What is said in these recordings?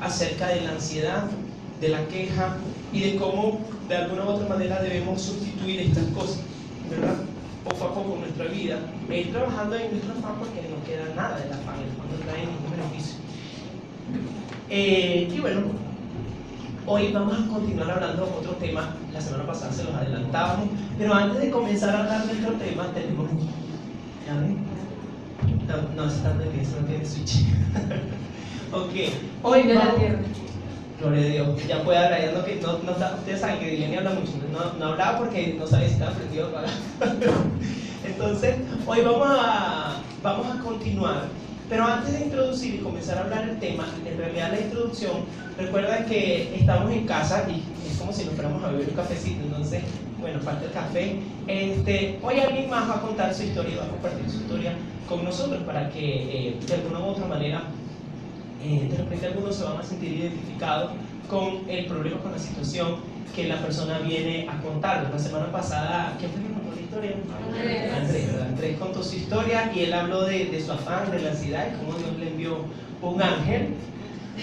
acerca de la ansiedad, de la queja y de cómo de alguna u otra manera debemos sustituir estas cosas, ¿verdad? Poco a poco en nuestra vida, e ir trabajando en nuestro afán, porque no queda nada del afán, el afán no trae ningún beneficio. Y bueno, hoy vamos a continuar hablando de otro tema. La semana pasada se los adelantábamos, pero antes de comenzar a hablar de nuestro tema, tenemos... ¿Ya ven? No, está de que eso no tiene switch. Ok, hoy de la vamos... tierra. Gloria a Dios, ya puede agradando que no ustedes saben que Dileni habla mucho, no hablaba porque no sabía si estaba aprendido a pagar. Entonces, hoy vamos a continuar, pero antes de introducir y comenzar a hablar el tema, en realidad la introducción, recuerda que estamos en casa y es como si nos fuéramos a beber un cafecito, entonces, bueno, falta el café. Hoy alguien más va a contar su historia, va a compartir su historia con nosotros para que de alguna u otra manera de repente algunos se van a sentir identificados con el problema, con la situación que la persona viene a contar. La semana pasada, ¿quién fue que contó la historia? Andrés contó su historia y él habló de su afán, de la ansiedad y cómo Dios le envió un ángel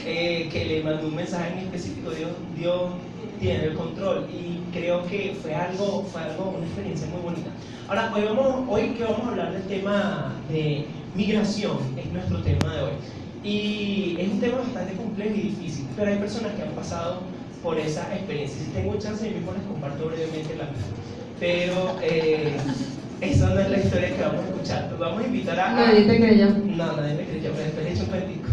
que le mandó un mensaje en específico. Dios tiene el control y creo que fue algo, una experiencia muy bonita. Ahora, hoy que vamos a hablar del tema de migración, es nuestro tema de hoy. Y es un tema bastante complejo y difícil, pero hay personas que han pasado por esa experiencia. Si tengo chance, yo mismo les comparto brevemente la mía. Pero esa no es la historia que vamos a escuchar. Pues vamos a invitar a... Nadie te creyó. No, nadie me creyó, pero después he hecho un cuentico.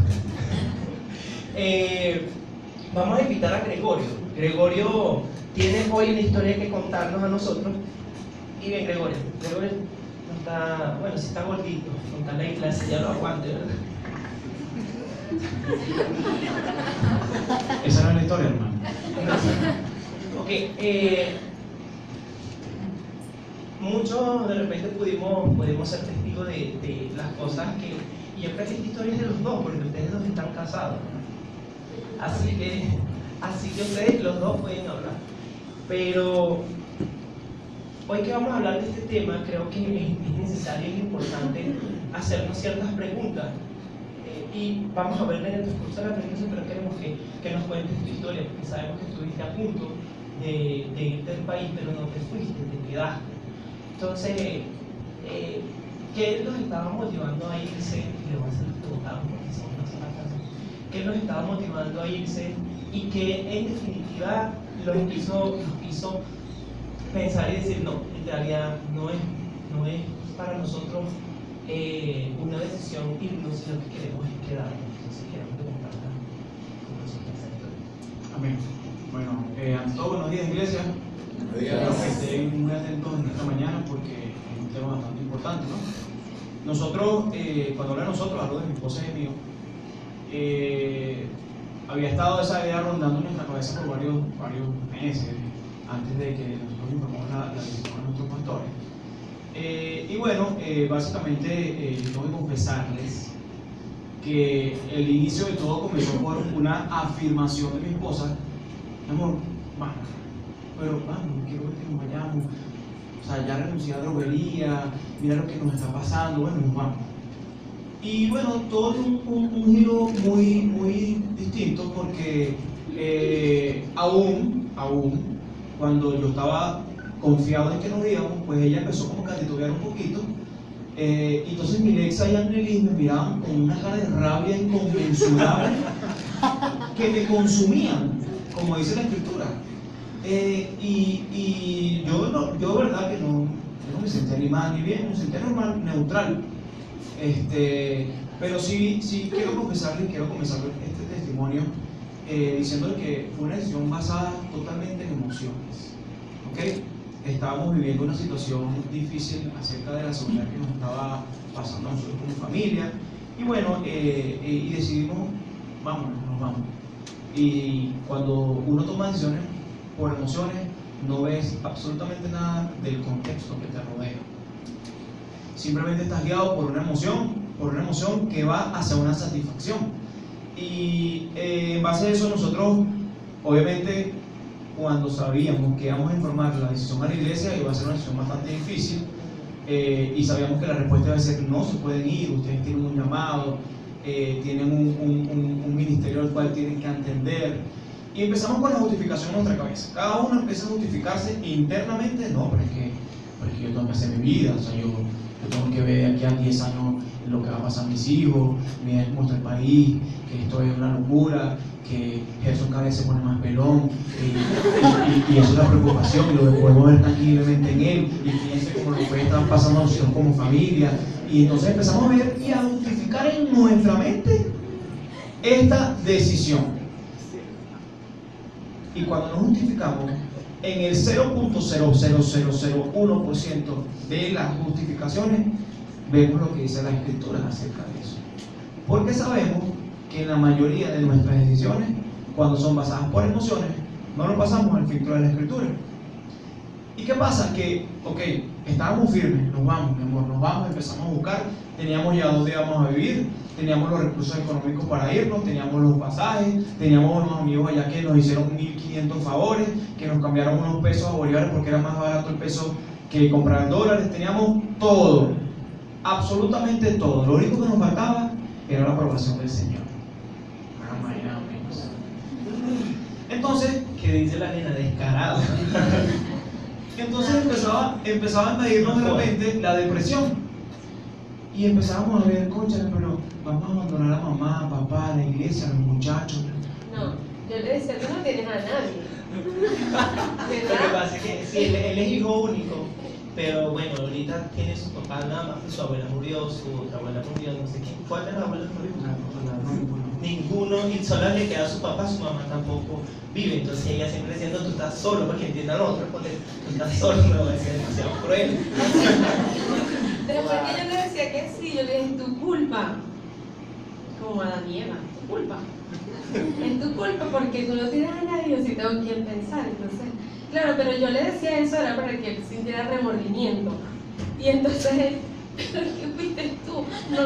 Vamos a invitar a Gregorio. Gregorio tiene hoy una historia que contarnos a nosotros. Y bien, Gregorio no está... Bueno, si está gordito, con tal en clase ya lo aguante, ¿verdad? Esa no es la historia, hermano. Ok, muchos de repente pudimos ser testigos de las cosas que... Y yo creo que esta historia es de los dos, porque ustedes dos están casados, ¿no? Así que ustedes los dos pueden hablar. Pero hoy que vamos a hablar de este tema, creo que es necesario y importante hacernos ciertas preguntas. Y vamos a ver en el discurso de la predicación, pero queremos que nos cuentes tu historia, porque sabemos que estuviste a punto de irte del país, pero no te fuiste, te quedaste. Entonces, ¿qué los estaba motivando a irse? Le voy a hacer preguntar porque somos una sola casa. ¿Qué los estaba motivando a irse? Y que en definitiva los hizo pensar y decir, no, en realidad no es para nosotros una decisión irnos, sino que queremos es quedarnos. Entonces queremos que compartan con nosotros esa historia. Amén. Bueno, ante todo, buenos días, iglesia. Espero que estén muy atentos en esta mañana porque es un tema bastante importante, ¿no? Nosotros, cuando hablo de nosotros, hablo de mi esposa y mío. Había estado esa idea rondando en nuestra cabeza por varios meses antes de que nosotros informamos la decisión a nuestros pastores. Y bueno, básicamente tengo que confesarles que el inicio de todo comenzó por una afirmación de mi esposa: amor, vamos, pero vamos, quiero que nos vayamos, o sea, ya renuncié a la droguería, mira lo que nos está pasando, bueno, nos vamos. Y bueno, todo un giro muy distinto porque aún cuando yo estaba confiado en que nos íbamos, pues ella empezó como que a titubear un poquito. Entonces mi Lexa y Andrelis me miraban con una cara de rabia inconmensurable que me consumían, como dice la escritura. Y yo verdad que no me sentía ni mal ni bien, me sentía normal, neutral. Pero sí quiero confesarles este testimonio diciéndole que fue una decisión basada totalmente en emociones. ¿Okay? Estábamos viviendo una situación difícil acerca de la seguridad que nos estaba pasando a nosotros como familia, y bueno, y decidimos, nos vamos. Y cuando uno toma decisiones por emociones, no ves absolutamente nada del contexto que te rodea. Simplemente estás guiado por una emoción que va hacia una satisfacción. Y en base a eso nosotros, obviamente, cuando sabíamos que íbamos a informar la decisión a la iglesia, iba a ser una decisión bastante difícil, y sabíamos que la respuesta iba a ser: no se pueden ir, ustedes tienen un llamado, tienen un ministerio al cual tienen que atender. Y empezamos con la justificación en nuestra cabeza. Cada uno empieza a justificarse internamente. No, pero es que yo tengo que hacer mi vida. O sea, yo tengo que ver de aquí a 10 años lo que va a pasar a mis hijos, mirar cómo está el país, que esto es una locura, que Jesús cada vez se pone más pelón, y eso es la preocupación, y lo que podemos ver tangiblemente en él, y fíjense cómo lo que están pasando a nosotros como familia. Y entonces empezamos a ver y a justificar en nuestra mente esta decisión. Y cuando nos justificamos, en el 0.00001% de las justificaciones, vemos lo que dice la Escritura acerca de eso. Porque sabemos que en la mayoría de nuestras decisiones, cuando son basadas por emociones, no nos pasamos al filtro de la Escritura. ¿Y qué pasa? Que, estábamos firmes, nos vamos, mi amor, nos vamos, empezamos a buscar, teníamos ya dónde íbamos a vivir, teníamos los recursos económicos para irnos, teníamos los pasajes, teníamos unos amigos allá que nos hicieron 1.500 favores, que nos cambiaron unos pesos a bolívares porque era más barato el peso que comprar dólares, teníamos todo, absolutamente todo. Lo único que nos faltaba era la aprobación del Señor. Entonces, ¿qué dice la nena? Descarado. Entonces empezaba a invadirnos de repente la depresión. Y empezábamos a ver, concha, pero vamos a abandonar a mamá, papá, la iglesia, los muchachos. No, yo le decía, tú no tienes a nadie. Lo que pasa es que sí, él es hijo único, pero bueno, ahorita tiene su papá nada más, su abuela murió, su otra abuela murió, no sé quién. ¿Cuál de las abuelas murió? Ninguno, y solo le queda a su papá, su mamá tampoco vive, entonces ella siempre diciendo, tú estás solo, para que entienda lo otro, porque tú estás solo, no va a ser demasiado cruel. Después que yo le decía que sí, yo le dije, es tu culpa. Como Adán y Eva, tu culpa. Es tu culpa porque tú no tienes a nadie, yo sí tengo quien pensar. Entonces, claro, pero yo le decía eso era para que él sintiera remordimiento. Y entonces él, ¿pero qué fuiste tú? No.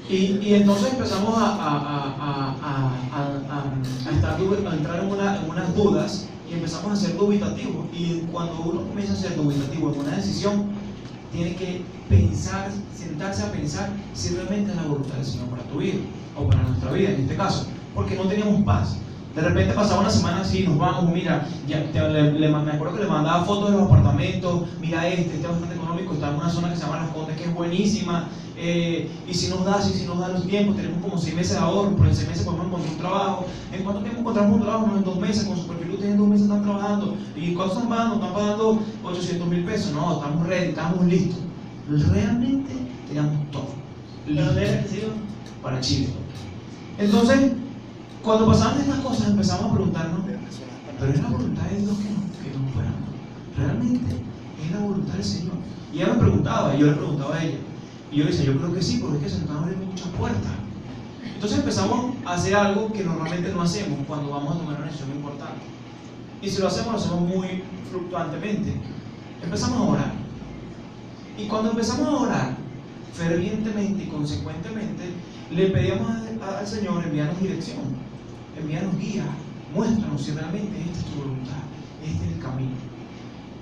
Y entonces empezamos a entrar en unas dudas y empezamos a ser dubitativos. Y cuando uno comienza a ser dubitativo en una decisión, tiene que pensar, sentarse a pensar si realmente es la voluntad del Señor para tu vida o para nuestra vida en este caso, porque no teníamos paz. De repente pasaba una semana así, nos vamos, mira, me acuerdo que le mandaba fotos de los apartamentos, mira este es bastante económico, está en una zona que se llama Las Condes, que es buenísima, y si nos da los tiempos, tenemos como 6 meses de ahorro, pero en 6 meses podemos encontrar un trabajo. ¿En cuánto tiempo encontramos un trabajo? No, en 2 meses, con su perfil ustedes en 2 meses están trabajando. ¿Y cuánto están pagando? Están pagando 800,000 pesos. No, estamos ready, estamos listos. Realmente teníamos todo listo para Chile. Entonces, cuando pasaban estas cosas empezamos a preguntarnos, pero es la voluntad de Dios que nos fuéramos. Realmente es la voluntad del Señor. Y ella me preguntaba, y yo le preguntaba a ella. Y yo le decía, yo creo que sí, porque es que se nos están abriendo muchas puertas. Entonces empezamos a hacer algo que normalmente no hacemos cuando vamos a tomar una decisión importante. Y si lo hacemos muy fluctuantemente. Empezamos a orar. Y cuando empezamos a orar, fervientemente y consecuentemente, le pedíamos al Señor enviarnos dirección, enviarnos guía, muéstranos si realmente esta es tu voluntad, este es el camino.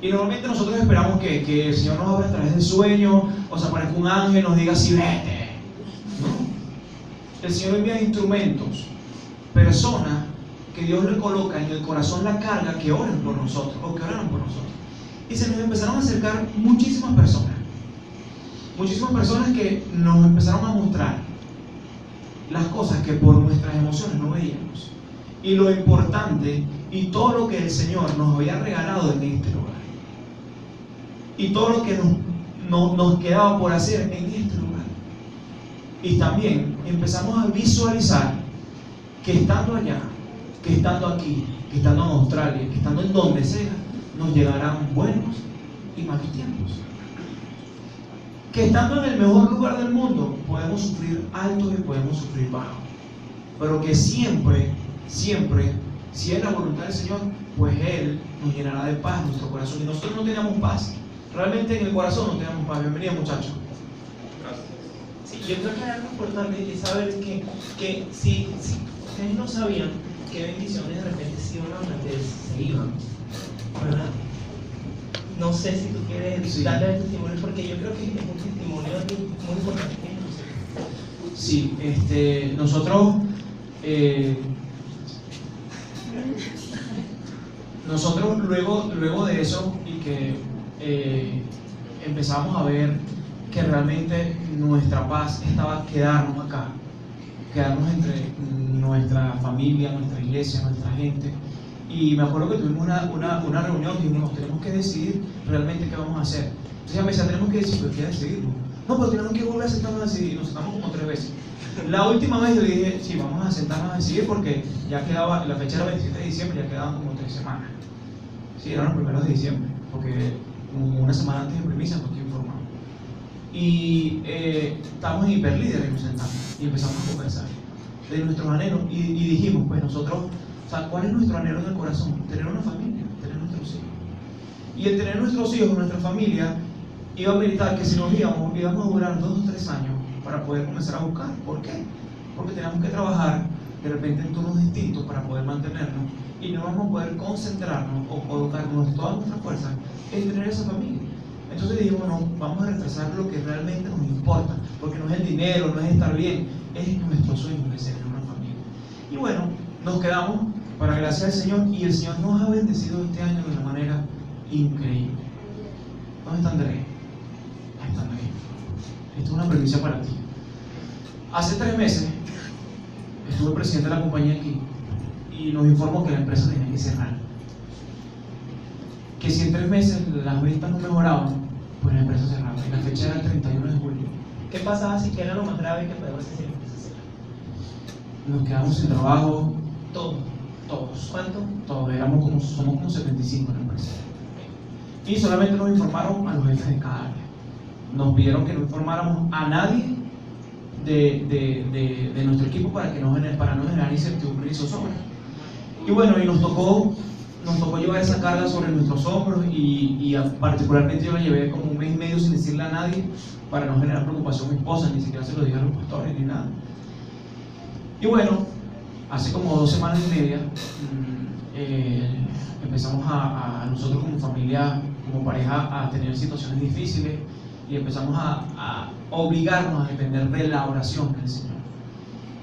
Y normalmente nosotros esperamos que el Señor nos abra a través del sueño, o se aparezca un ángel y nos diga así, vete. No. El Señor envía instrumentos, personas que Dios le coloca en el corazón la carga que oren por nosotros, o que oraron por nosotros. Y se nos empezaron a acercar muchísimas personas que nos empezaron a mostrar las cosas que por nuestras emociones no veíamos, y lo importante y todo lo que el Señor nos había regalado en este lugar, y todo lo que nos quedaba por hacer en este lugar. Y también empezamos a visualizar que estando allá, que estando aquí, que estando en Australia, que estando en donde sea, nos llegarán buenos y malos tiempos. Que estando en el mejor lugar del mundo podemos sufrir altos y podemos sufrir bajos, pero que siempre, si es la voluntad del Señor, pues Él nos llenará de paz en nuestro corazón. Y nosotros no teníamos paz, realmente en el corazón no teníamos paz. Bienvenido, muchachos. Sí, yo creo que es algo importante es saber que si ustedes no sabían qué bendiciones de repente se iban a perder, se iban, ¿verdad? No sé si tú quieres darle el testimonio, porque yo creo que es un testimonio muy importante que nosotros. Sí, nosotros luego de eso y que empezamos a ver que realmente nuestra paz estaba quedarnos acá, quedarnos entre nuestra familia, nuestra iglesia, nuestra gente. Y me acuerdo que tuvimos una reunión y dijimos, tenemos que decidir realmente qué vamos a hacer. Entonces me decía, tenemos que decidir, pero ¿qué decidirlo? No, pero tenemos que volver a sentarnos a decidir. Nos sentamos como 3 veces. La última vez yo dije, sí, vamos a sentarnos a decidir porque ya quedaba, la fecha era 27 de diciembre, ya quedaban como 3 semanas. Sí, eran los primeros de diciembre, porque como una semana antes de primicia nos quedó informado. Y estábamos en Hiperlíder y nos sentamos y empezamos a conversar de nuestros anhelos y dijimos, pues nosotros, o sea, ¿cuál es nuestro anhelo en el corazón? Tener una familia, tener nuestros hijos. Y el tener nuestros hijos, nuestra familia, iba a meditar que si nos íbamos a durar 2 o 3 años para poder comenzar a buscar. ¿Por qué? Porque teníamos que trabajar de repente en turnos distintos para poder mantenernos y no vamos a poder concentrarnos o colocarnos todas nuestras fuerzas en tener esa familia. Entonces dijimos, no, vamos a retrasar lo que realmente nos importa, porque no es el dinero, no es estar bien, es nuestro sueño de ser una familia. Y bueno, nos quedamos para gracia del Señor y el Señor nos ha bendecido este año de una manera increíble. ¿Dónde está Andrés? Ahí está Andrés. Esto es una primicia para ti. Hace 3 meses estuvo el presidente de la compañía aquí y nos informó que la empresa tenía que cerrar. Que si en 3 meses las ventas no mejoraban, pues la empresa cerraba. Y la fecha era el 31 de julio. ¿Qué pasaba si que era lo más grave que podemos decir? Nos quedamos sin trabajo. Todo. Todos. ¿Cuánto? Todos. Somos como 75 en la empresa. Y solamente nos informaron a los jefes de cada área. Nos pidieron que no informáramos a nadie de nuestro equipo para no generar incertidumbre ni zozobra. Y bueno, y nos tocó llevar esa carga sobre nuestros hombros y particularmente yo la llevé como 1 mes y medio sin decirle a nadie para no generar preocupación a mi esposa, ni siquiera se lo dije a los pastores ni nada. Y bueno, hace como 2 semanas y media empezamos a nosotros como familia, como pareja, a tener situaciones difíciles y empezamos a obligarnos a depender de la oración del Señor.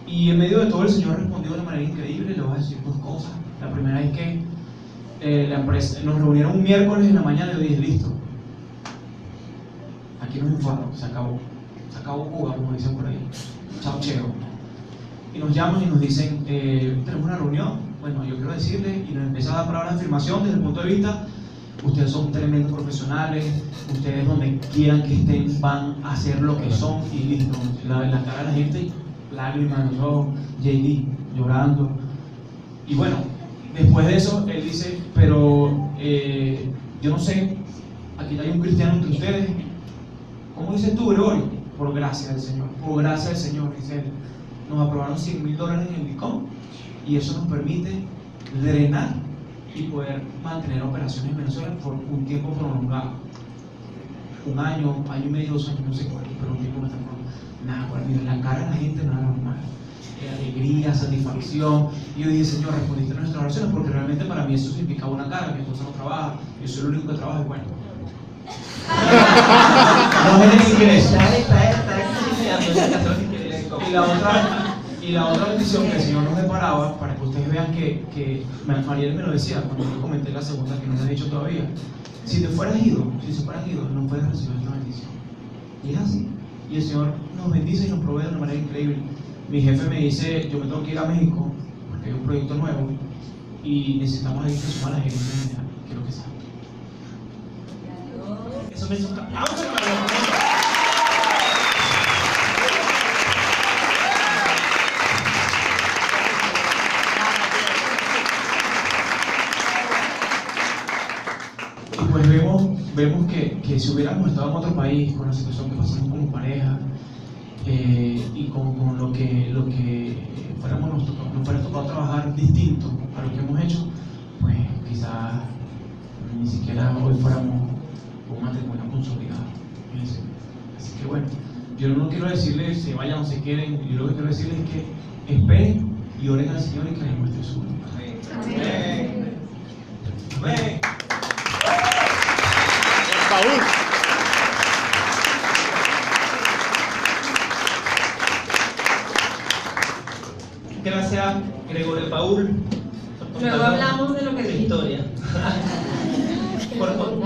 Y en medio de todo el Señor respondió de una manera increíble. Le voy a decir 2 cosas. La primera es que la empresa, nos reunieron un miércoles en la mañana y yo dije, listo, aquí nos informan, se acabó Cuba, como dicen por ahí, chao cheo. Y nos llaman y nos dicen, tenemos una reunión, bueno, yo quiero decirle, y nos empieza a dar palabras de afirmación desde el punto de vista, ustedes son tremendos profesionales, ustedes donde quieran que estén van a hacer lo que son, y listo, la cara de la gente, lágrimas en los ojos, JD llorando. Y bueno, después de eso, él dice, pero yo no sé, aquí hay un cristiano entre ustedes. ¿Cómo dices tú, Gregorio? Por gracia del Señor, dice él. Nos aprobaron $100,000 en el DICOM y eso nos permite drenar y poder mantener operaciones en Venezuela por un tiempo prolongado. 1 año, año y medio, 2 años, no sé cuánto, pero un tiempo bastante prolongado. Nada, bueno, miren, la cara de la gente no era normal. Alegría, satisfacción. Y yo dije, Señor, respondiste a nuestras oraciones porque realmente para mí eso significaba una carga, que entonces no trabaja, yo soy el único que trabaja y bueno. No es el ingreso. Y la otra bendición que el Señor nos deparaba, para que ustedes vean que Mariel me lo decía cuando yo comenté la segunda que no me ha dicho todavía, si se fueran ido, no puedes recibir esta bendición. Y es así. Y el Señor nos bendice y nos provee de una manera increíble. Mi jefe me dice, yo me tengo que ir a México porque hay un proyecto nuevo y necesitamos ahí que suma la gente. Quiero que sea. Eso me hizo un aplauso, hermano. Y pues vemos que si hubiéramos estado en otro país, con la situación que pasamos como pareja, y con lo que nos fuera tocado trabajar distinto a lo que hemos hecho, pues quizás ni siquiera hoy fuéramos un matrimonio consolidado. Así que bueno, yo no quiero decirles se vayan o se queden, yo lo que quiero decirles es que esperen y oren al Señor y que le muestre su voluntad. Amén. Amén. Gracias, Gregorio Paul. por Luego contarnos hablamos de lo que tu dijiste. historia. Que Por no favor.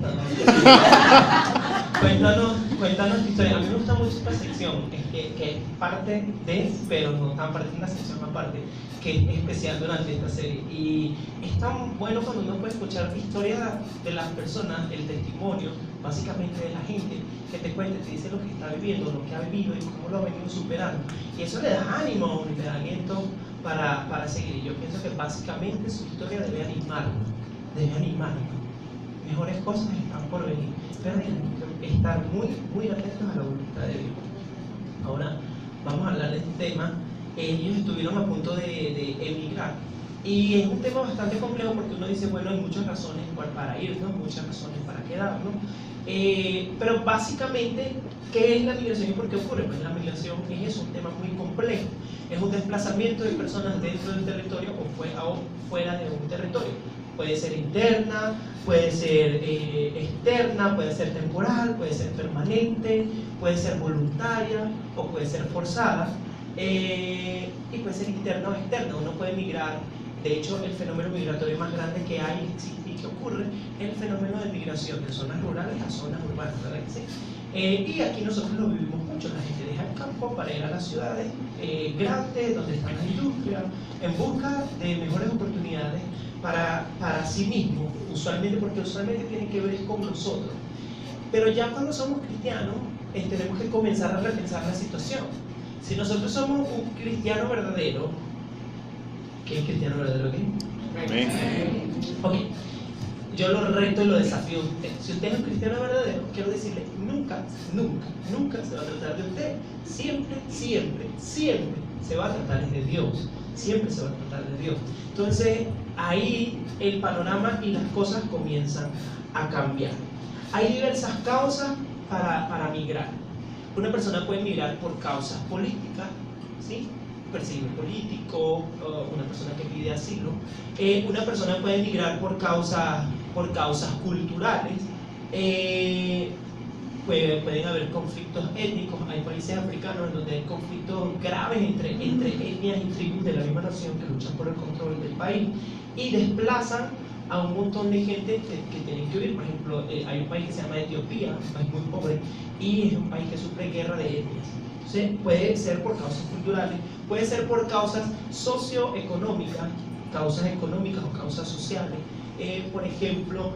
nada. Cuéntanos tu historia. A mí me gusta mucho esta sección, que es parte de, pero no tan parte de una sección aparte, que es especial durante esta serie. Y es tan bueno cuando uno puede escuchar historias de las personas, el testimonio, básicamente de la gente, que te cuente, te dice lo que está viviendo, lo que ha vivido y cómo lo ha venido superando. Y eso le da ánimo a uno y le da aliento para seguir. Y yo pienso que básicamente su historia debe animarnos. Mejores cosas están por venir, pero tenemos que estar muy atentos a la voluntad de Dios. Ahora vamos a hablar de este tema. Ellos estuvieron a punto de emigrar y es un tema bastante complejo porque uno dice, bueno, hay muchas razones para irnos, muchas razones para quedarnos, pero básicamente, ¿qué es la migración y por qué ocurre? Pues la migración es un tema muy complejo, es un desplazamiento de personas dentro del territorio o fuera de un territorio. Puede ser interna, puede ser externa, puede ser temporal, puede ser permanente, puede ser voluntaria o puede ser forzada, y puede ser interna o externa. Uno puede migrar. De hecho, el fenómeno migratorio más grande que hay y que ocurre es el fenómeno de migración de zonas rurales a zonas urbanas, ¿verdad que sí? Y aquí nosotros lo vivimos mucho. La gente deja el campo para ir a las ciudades grandes, donde están las industrias, en busca de mejores oportunidades para sí mismo, porque usualmente tiene que ver con nosotros. Pero ya cuando somos cristianos, tenemos que comenzar a repensar la situación. Si nosotros somos un cristiano verdadero, ¿qué es cristiano verdadero? ¿Qué? Ok, yo lo reto y lo desafío a usted. Si usted es un cristiano verdadero, quiero decirle, nunca se va a tratar de usted. Siempre se va a tratar de Dios. Siempre se va a tratar de Dios. Entonces, ahí el panorama y las cosas comienzan a cambiar. Hay diversas causas para migrar. Una persona puede migrar por causas políticas, ¿sí? Perseguimiento político, una persona que pide asilo. Una persona puede migrar por causas culturales. Pueden haber conflictos étnicos. Hay países africanos en donde hay conflictos graves entre etnias y tribus de la misma nación que luchan por el control del país y desplazan a un montón de gente que tienen que huir. Por ejemplo, hay un país que se llama Etiopía, un país muy pobre, y es un país que sufre guerra de etnias. Entonces, puede ser por causas culturales, puede ser por causas socioeconómicas, causas económicas o causas sociales. Por ejemplo,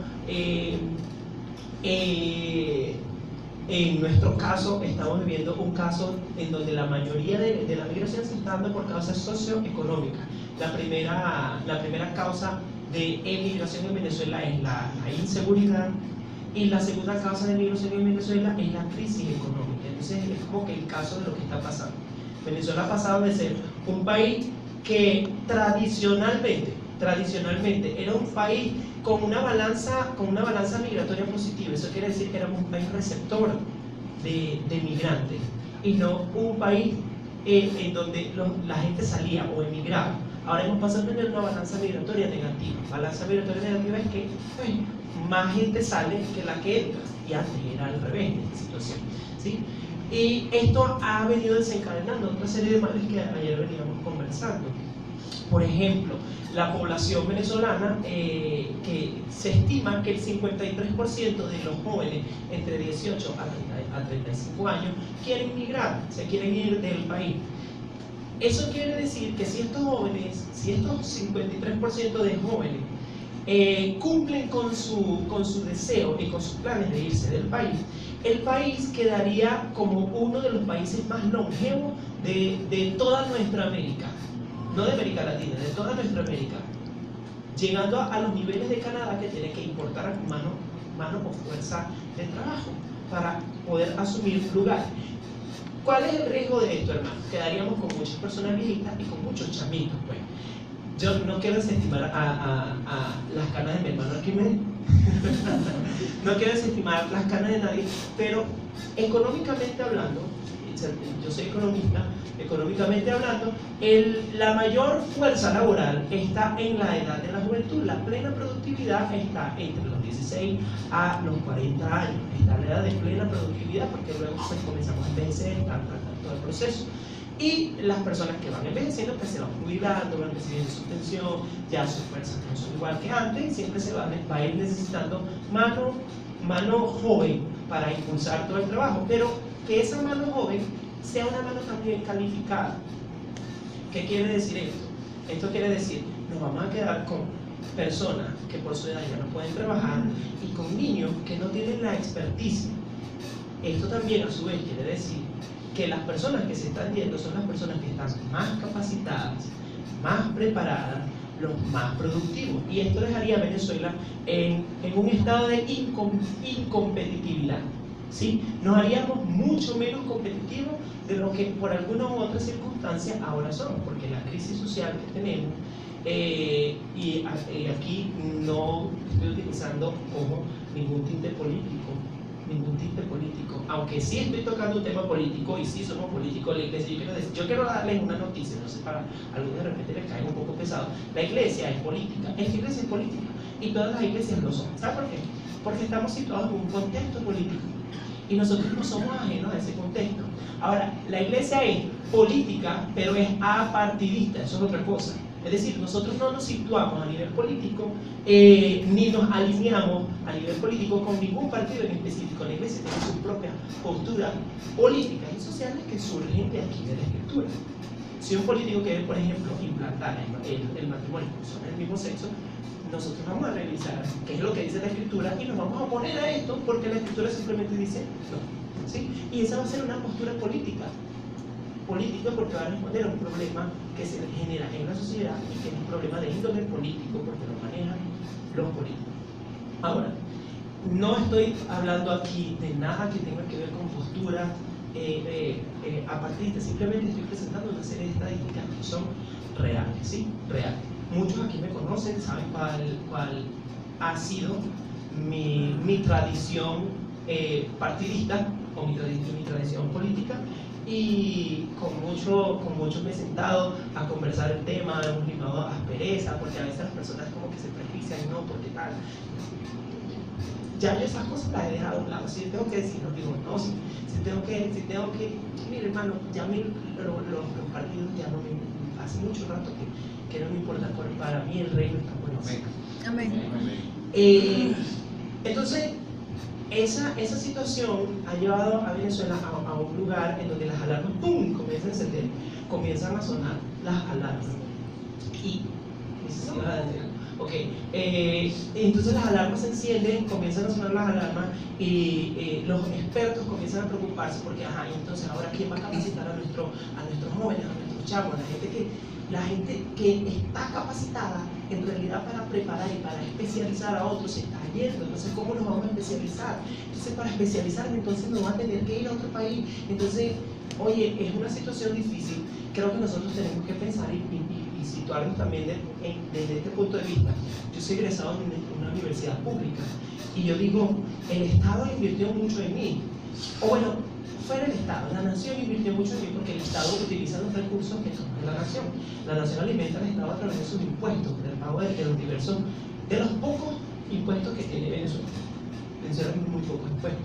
en nuestro caso, estamos viviendo un caso en donde la mayoría de la migración se está dando por causas socioeconómicas. La primera causa de emigración en Venezuela es la inseguridad, y la segunda causa de migración en Venezuela es la crisis económica. Entonces es como que el caso de lo que está pasando. Venezuela ha pasado de ser un país que tradicionalmente era un país con una balanza migratoria positiva. Eso quiere decir que éramos un país receptor de migrantes y no un país en donde la gente salía o emigraba. Ahora hemos pasado a tener una balanza migratoria negativa. Balanza migratoria negativa es que más gente sale que la que entra, y antes era al revés de esta situación, ¿sí? Y esto ha venido desencadenando otra serie de males que ayer veníamos conversando. Por ejemplo, la población venezolana, que se estima que el 53% de los jóvenes entre 18 a 35 años quieren migrar, se quieren ir del país. Eso quiere decir que si estos 53% de jóvenes cumplen con su deseo y con sus planes de irse del país, el país quedaría como uno de los países más longevos de toda nuestra América, no de América Latina, de toda nuestra América, llegando a los niveles de Canadá, que tiene que importar mano o fuerza de trabajo para poder asumir lugar. ¿Cuál es el riesgo de esto, hermano? Quedaríamos con muchas personas viejitas y con muchos chamitos, pues. Yo no quiero desestimar a las canas de mi hermano aquí, no quiero desestimar las canas de nadie, pero económicamente hablando, yo soy economista, económicamente hablando, la mayor fuerza laboral está en la edad de la juventud. La plena productividad está entre los 16 a los 40 años. Está la edad de plena productividad, porque luego pues comenzamos a envejecer, todo el proceso. Y las personas que van envejeciendo pues se van jubilando, van recibiendo su pensión, ya sus fuerzas no son igual que antes, y siempre se va a ir necesitando mano joven para impulsar todo el trabajo, pero que esa mano joven sea una mano también calificada. ¿Qué quiere decir esto? Esto quiere decir, nos vamos a quedar con personas que por su edad ya no pueden trabajar y con niños que no tienen la experticia. Esto también a su vez quiere decir que las personas que se están yendo son las personas que están más capacitadas, más preparadas, los más productivos. Y esto dejaría a Venezuela en un estado de incompetitividad, ¿sí? Nos haríamos mucho menos competitivos de lo que por alguna u otra circunstancia ahora somos, porque la crisis social que tenemos, y aquí no estoy utilizando, ojo, ningún tinte político, aunque sí estoy tocando un tema político y sí somos políticos, la iglesia, yo quiero darles una noticia, no sé, para algunos de repente les cae un poco pesado. La iglesia es política, esta iglesia es política y todas las iglesias lo son. ¿Sabe por qué? Porque estamos situados en un contexto político y nosotros no somos ajenos a ese contexto. Ahora, la iglesia es política, pero es apartidista, eso es otra cosa. Es decir, nosotros no nos situamos a nivel político, ni nos alineamos a nivel político con ningún partido en específico. La iglesia tiene sus propias posturas políticas y sociales que surgen de aquí, de la escritura. Si un político quiere, por ejemplo, implantar el matrimonio con personas del mismo sexo, nosotros vamos a revisar qué es lo que dice la escritura y nos vamos a oponer a esto porque la escritura simplemente dice no, ¿sí? Y esa va a ser una postura política porque va a responder a un problema que se genera en la sociedad y que es un problema de índole político porque lo manejan los políticos. Ahora, no estoy hablando aquí de nada que tenga que ver con postura apartista, simplemente estoy presentando una serie de estadísticas que son reales, ¿sí? Reales. Muchos aquí me conocen, saben cuál ha sido mi tradición partidista o mi tradición política, y con mucho me he sentado a conversar el tema, hemos limado aspereza, porque a veces las personas como que se prejuician, no, porque tal. Ya yo esas cosas las he dejado a un lado. Si yo tengo que decirlo, digo, no, si tengo que, mire hermano, ya a mí los partidos ya no me, hace mucho rato que no me importa, para mí el reino está por encima. Amén. Entonces, esa situación ha llevado a Venezuela a un lugar en donde las alarmas, ¡pum!, comienzan a encender, comienzan a sonar las alarmas. Y, ok, entonces las alarmas se encienden, comienzan a sonar las alarmas y los expertos comienzan a preocuparse porque, ajá, entonces ahora ¿quién va a capacitar a nuestros jóvenes, a nuestros chamos, la gente que está capacitada en realidad para preparar y para especializar a otros se está yendo? Entonces, ¿cómo nos vamos a especializar? Entonces, para especializarme, entonces me voy a tener que ir a otro país. Entonces, oye, es una situación difícil. Creo que nosotros tenemos que pensar y situarnos también desde este punto de vista. Yo soy egresado de una universidad pública y yo digo, el Estado invirtió mucho en mí. O bueno, fuera el Estado, la nación invirtió mucho en mí porque el Estado utiliza los recursos que son de la nación. La nación alimenta al Estado a través de sus impuestos, del pago de los diversos, de los pocos impuestos que tiene Venezuela. Venezuela tiene muy pocos impuestos.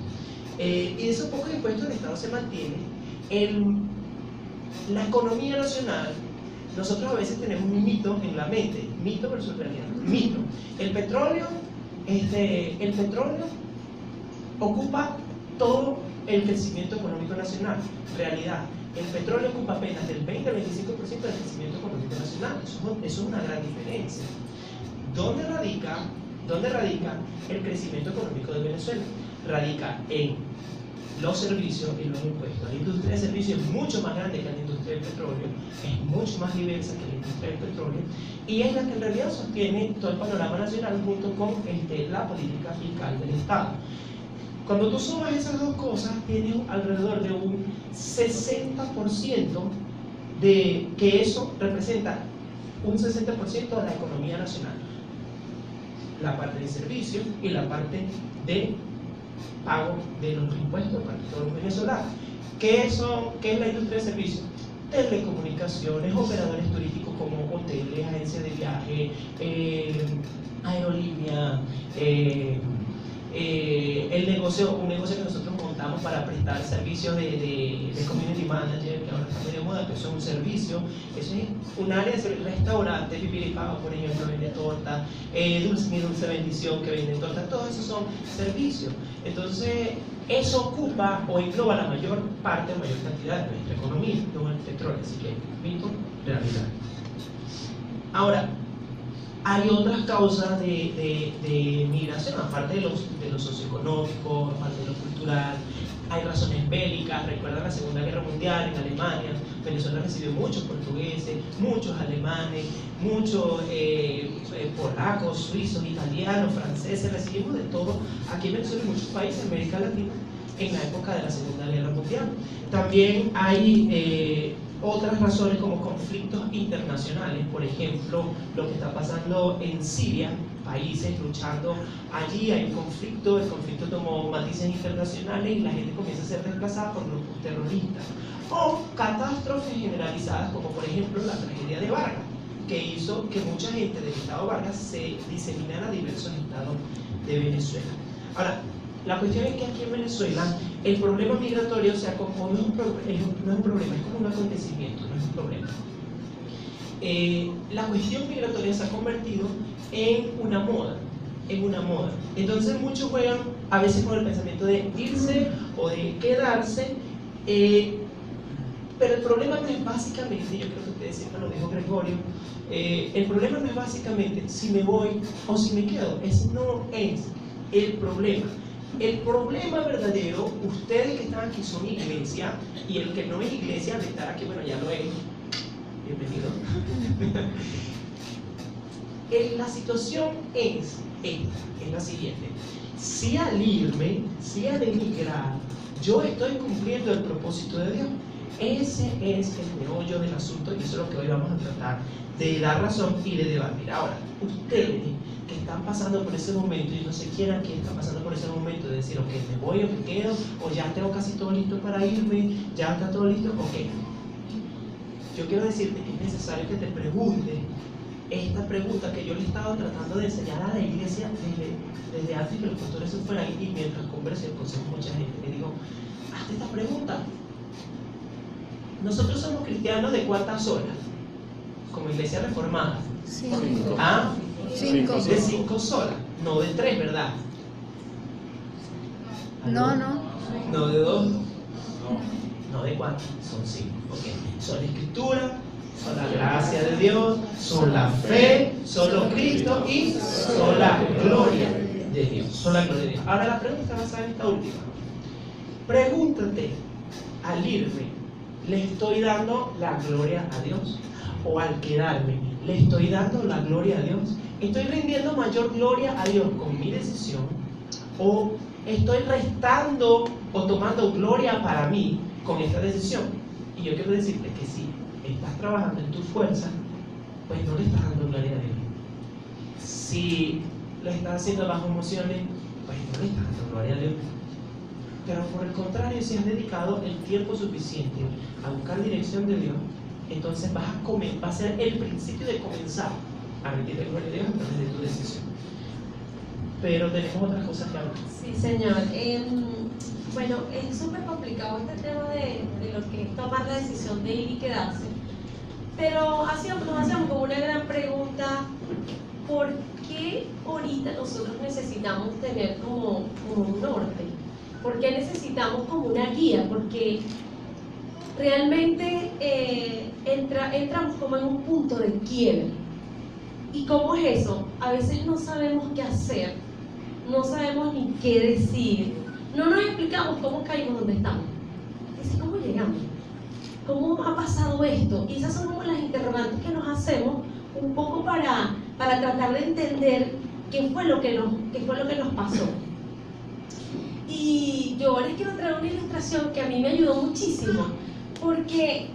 Y de esos pocos impuestos el Estado se mantiene. La economía nacional, nosotros a veces tenemos un mito en la mente, mito versus realidad. Mito. El petróleo ocupa todo el crecimiento económico nacional. Realidad, el petróleo ocupa apenas del 20 al 25% del crecimiento económico nacional. Eso es una gran diferencia. ¿Dónde radica el crecimiento económico de Venezuela? Radica en los servicios y los impuestos. La industria de servicios es mucho más grande que la industria del petróleo, es mucho más diversa que la industria del petróleo, y es la que en realidad sostiene todo el panorama nacional junto con la política fiscal del Estado. Cuando tú sumas esas dos cosas, tienes alrededor de un 60% de que eso representa un 60% de la economía nacional. La parte de servicios y la parte de pago de los impuestos para todos los venezolanos. ¿Qué es la industria de servicios? Telecomunicaciones, operadores turísticos como hoteles, agencias de viaje, aerolínea, un negocio que nosotros montamos contratamos para prestar servicios de community manager, que ahora está medio de moda, que eso es un servicio. Eso es un área de restaurante, Pipiripao, por ejemplo, vende torta, mi dulce bendición, que vende torta, todos esos son servicios. Entonces, eso ocupa o engloba la mayor parte, la mayor cantidad de nuestra economía, no el petróleo, así que mito, realidad. Ahora, hay otras causas de migración, aparte de lo socioeconómico, aparte de lo cultural. Hay razones bélicas. Recuerdan la Segunda Guerra Mundial en Alemania. Venezuela recibió muchos portugueses, muchos alemanes, muchos polacos, suizos, italianos, franceses. Recibimos de todo aquí en Venezuela y muchos países de América Latina en la época de la Segunda Guerra Mundial. También hay otras razones como conflictos internacionales, por ejemplo, lo que está pasando en Siria, países luchando allí, hay un conflicto, el conflicto tomó matices internacionales y la gente comienza a ser desplazada por grupos terroristas. O catástrofes generalizadas, como por ejemplo la tragedia de Vargas, que hizo que mucha gente del estado Vargas se diseminara a diversos estados de Venezuela. Ahora, la cuestión es que aquí en Venezuela el problema migratorio, o sea, como no es un problema, es como un acontecimiento, no es un problema. La cuestión migratoria se ha convertido en una moda, Entonces muchos juegan a veces con el pensamiento de irse o de quedarse, pero el problema no es básicamente, yo creo que ustedes siempre lo dijo Gregorio, el problema no es básicamente si me voy o si me quedo, ese no es el problema. El problema verdadero, ustedes que están aquí son iglesia, y el que no es iglesia de estar aquí, bueno, ya lo es, bienvenido. La situación es la siguiente: si al irme, si al emigrar, yo estoy cumpliendo el propósito de Dios. Ese es el meollo del asunto, y eso es lo que hoy vamos a tratar de dar razón y de debatir. Ahora, ustedes que están pasando por ese momento, y no sé quién aquí está pasando por ese momento de decir, ok, me voy o me quedo, o ya tengo casi todo listo para irme, ya está todo listo, ok. Yo quiero decirte que es necesario que te preguntes esta pregunta que yo le he estado tratando de enseñar a la iglesia desde antes que los pastores se fueran, y mientras converso y aconsejo a mucha gente, le digo, hazte esta pregunta. Nosotros somos cristianos de cuántas solas, como iglesia reformada. 5. ¿Ah? 5. De 5 solas, no de 3, ¿verdad? No. No de 2. No de 4, son 5. Okay. Son la escritura, son la gracia de Dios, son la fe, son los Cristos y son la gloria de Dios. Son la gloria de Dios. Ahora la pregunta está basada en esta última. Pregúntate, al irme, ¿le estoy dando la gloria a Dios? O al quedarme, ¿le estoy dando la gloria a Dios? ¿Estoy rindiendo mayor gloria a Dios con mi decisión? ¿O estoy restando o tomando gloria para mí con esta decisión? Y yo quiero decirte que si estás trabajando en tu fuerza, pues no le estás dando gloria a Dios. Si lo estás haciendo bajo emociones, pues no le estás dando gloria a Dios. Pero por el contrario, si has dedicado el tiempo suficiente a buscar dirección de Dios, entonces va a ser el principio de comenzar a rendirle gloria a Dios a través de tu decisión. Pero tenemos otras cosas que hablar. Sí, señor. Bueno, es súper complicado este tema de lo que es tomar la decisión de ir y quedarse. Pero nos hacemos como una gran pregunta: ¿por qué ahorita nosotros necesitamos tener como un norte? ¿Por qué necesitamos como una guía? Porque realmente entramos como en un punto de quiebre. ¿Y cómo es eso? A veces no sabemos qué hacer, no sabemos ni qué decir, no nos explicamos cómo caímos donde estamos. Es decir, ¿cómo llegamos? ¿Cómo ha pasado esto? Y esas son como las interrogantes que nos hacemos un poco para tratar de entender qué fue lo que nos pasó. Y yo les quiero traer una ilustración que a mí me ayudó muchísimo, porque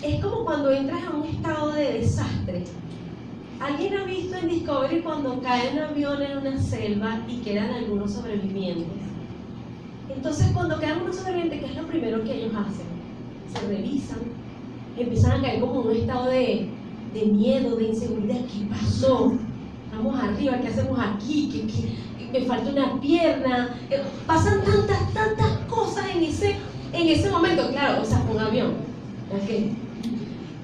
es como cuando entras a un estado de desastre. ¿Alguien ha visto en Discovery cuando cae un avión en una selva y quedan algunos sobrevivientes? Entonces, cuando quedan unos sobrevivientes, ¿qué es lo primero que ellos hacen? Se revisan, empiezan a caer como en un estado de miedo, de inseguridad. ¿Qué pasó? vamos arriba, ¿qué hacemos aquí? ¿Qué me falta una pierna? Pasan tantas cosas en ese momento, claro, o sea, un avión, ¿ok?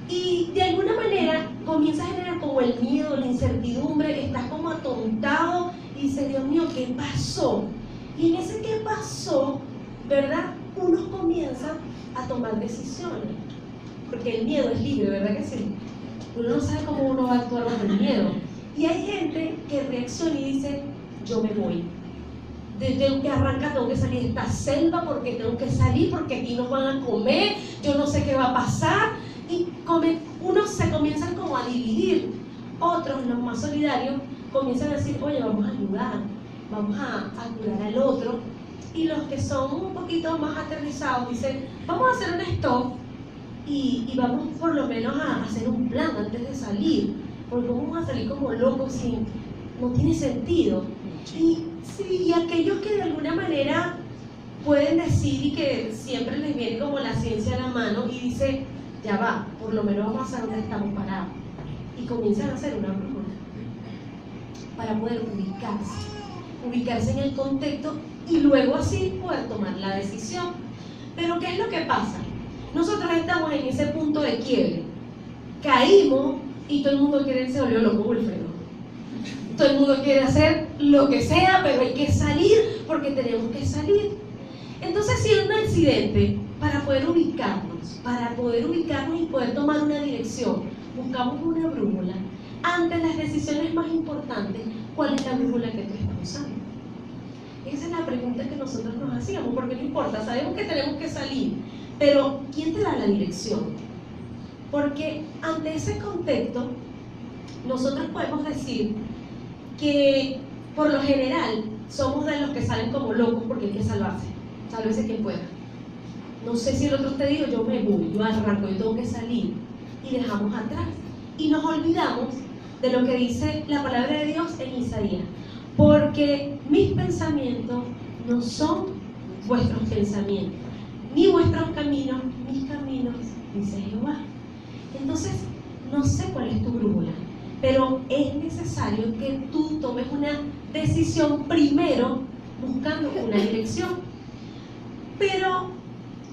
Y de alguna manera comienza a generar como el miedo, la incertidumbre, estás como atontado y dices, Dios mío, ¿qué pasó? Y en ese ¿qué pasó?, ¿verdad? Uno comienza a tomar decisiones, porque el miedo es libre, ¿verdad que sí? Uno no sabe cómo uno va a actuar bajo el miedo. Y hay gente que reacciona y dice, yo me voy. Desde que arranca tengo que salir de esta selva porque tengo que salir, porque aquí nos van a comer, yo no sé qué va a pasar. Y unos se comienzan como a dividir. Otros, los más solidarios, comienzan a decir, oye, vamos a ayudar, vamos a curar al otro. Y los que son un poquito más aterrizados dicen, vamos a hacer un stop y vamos por lo menos a hacer un plan antes de salir, porque vamos a salir como locos no tiene sentido. Y aquellos que de alguna manera pueden decir y que siempre les viene como la ciencia a la mano y dice, ya va, por lo menos vamos a saber dónde estamos parados, y comienzan a hacer una brújula para poder ubicarse en el contexto y luego así poder tomar la decisión. Pero ¿qué es lo que pasa? Nosotros estamos en ese punto de quiebre, caímos y todo el mundo quiere, se volvió loco, Wilfredo. Todo el mundo quiere hacer lo que sea, pero hay que salir porque tenemos que salir. Entonces, si hay un accidente, para poder ubicarnos y poder tomar una dirección, buscamos una brújula. Ante las decisiones más importantes, ¿cuál es la brújula que tú estás usando? Esa es la pregunta que nosotros nos hacíamos, porque no importa, sabemos que tenemos que salir, pero ¿quién te da la dirección? Porque ante ese contexto, nosotros podemos decir que por lo general somos de los que salen como locos porque hay que sálvese quien pueda. No sé si el otro te dijo, yo me voy, yo arranco, yo tengo que salir, y dejamos atrás y nos olvidamos de lo que dice la palabra de Dios en Isaías, porque mis pensamientos no son vuestros pensamientos, ni vuestros caminos, mis caminos, dice Jehová. Entonces, no sé cuál es tu brújula, pero es necesario que tú tomes una decisión primero buscando una dirección. Pero,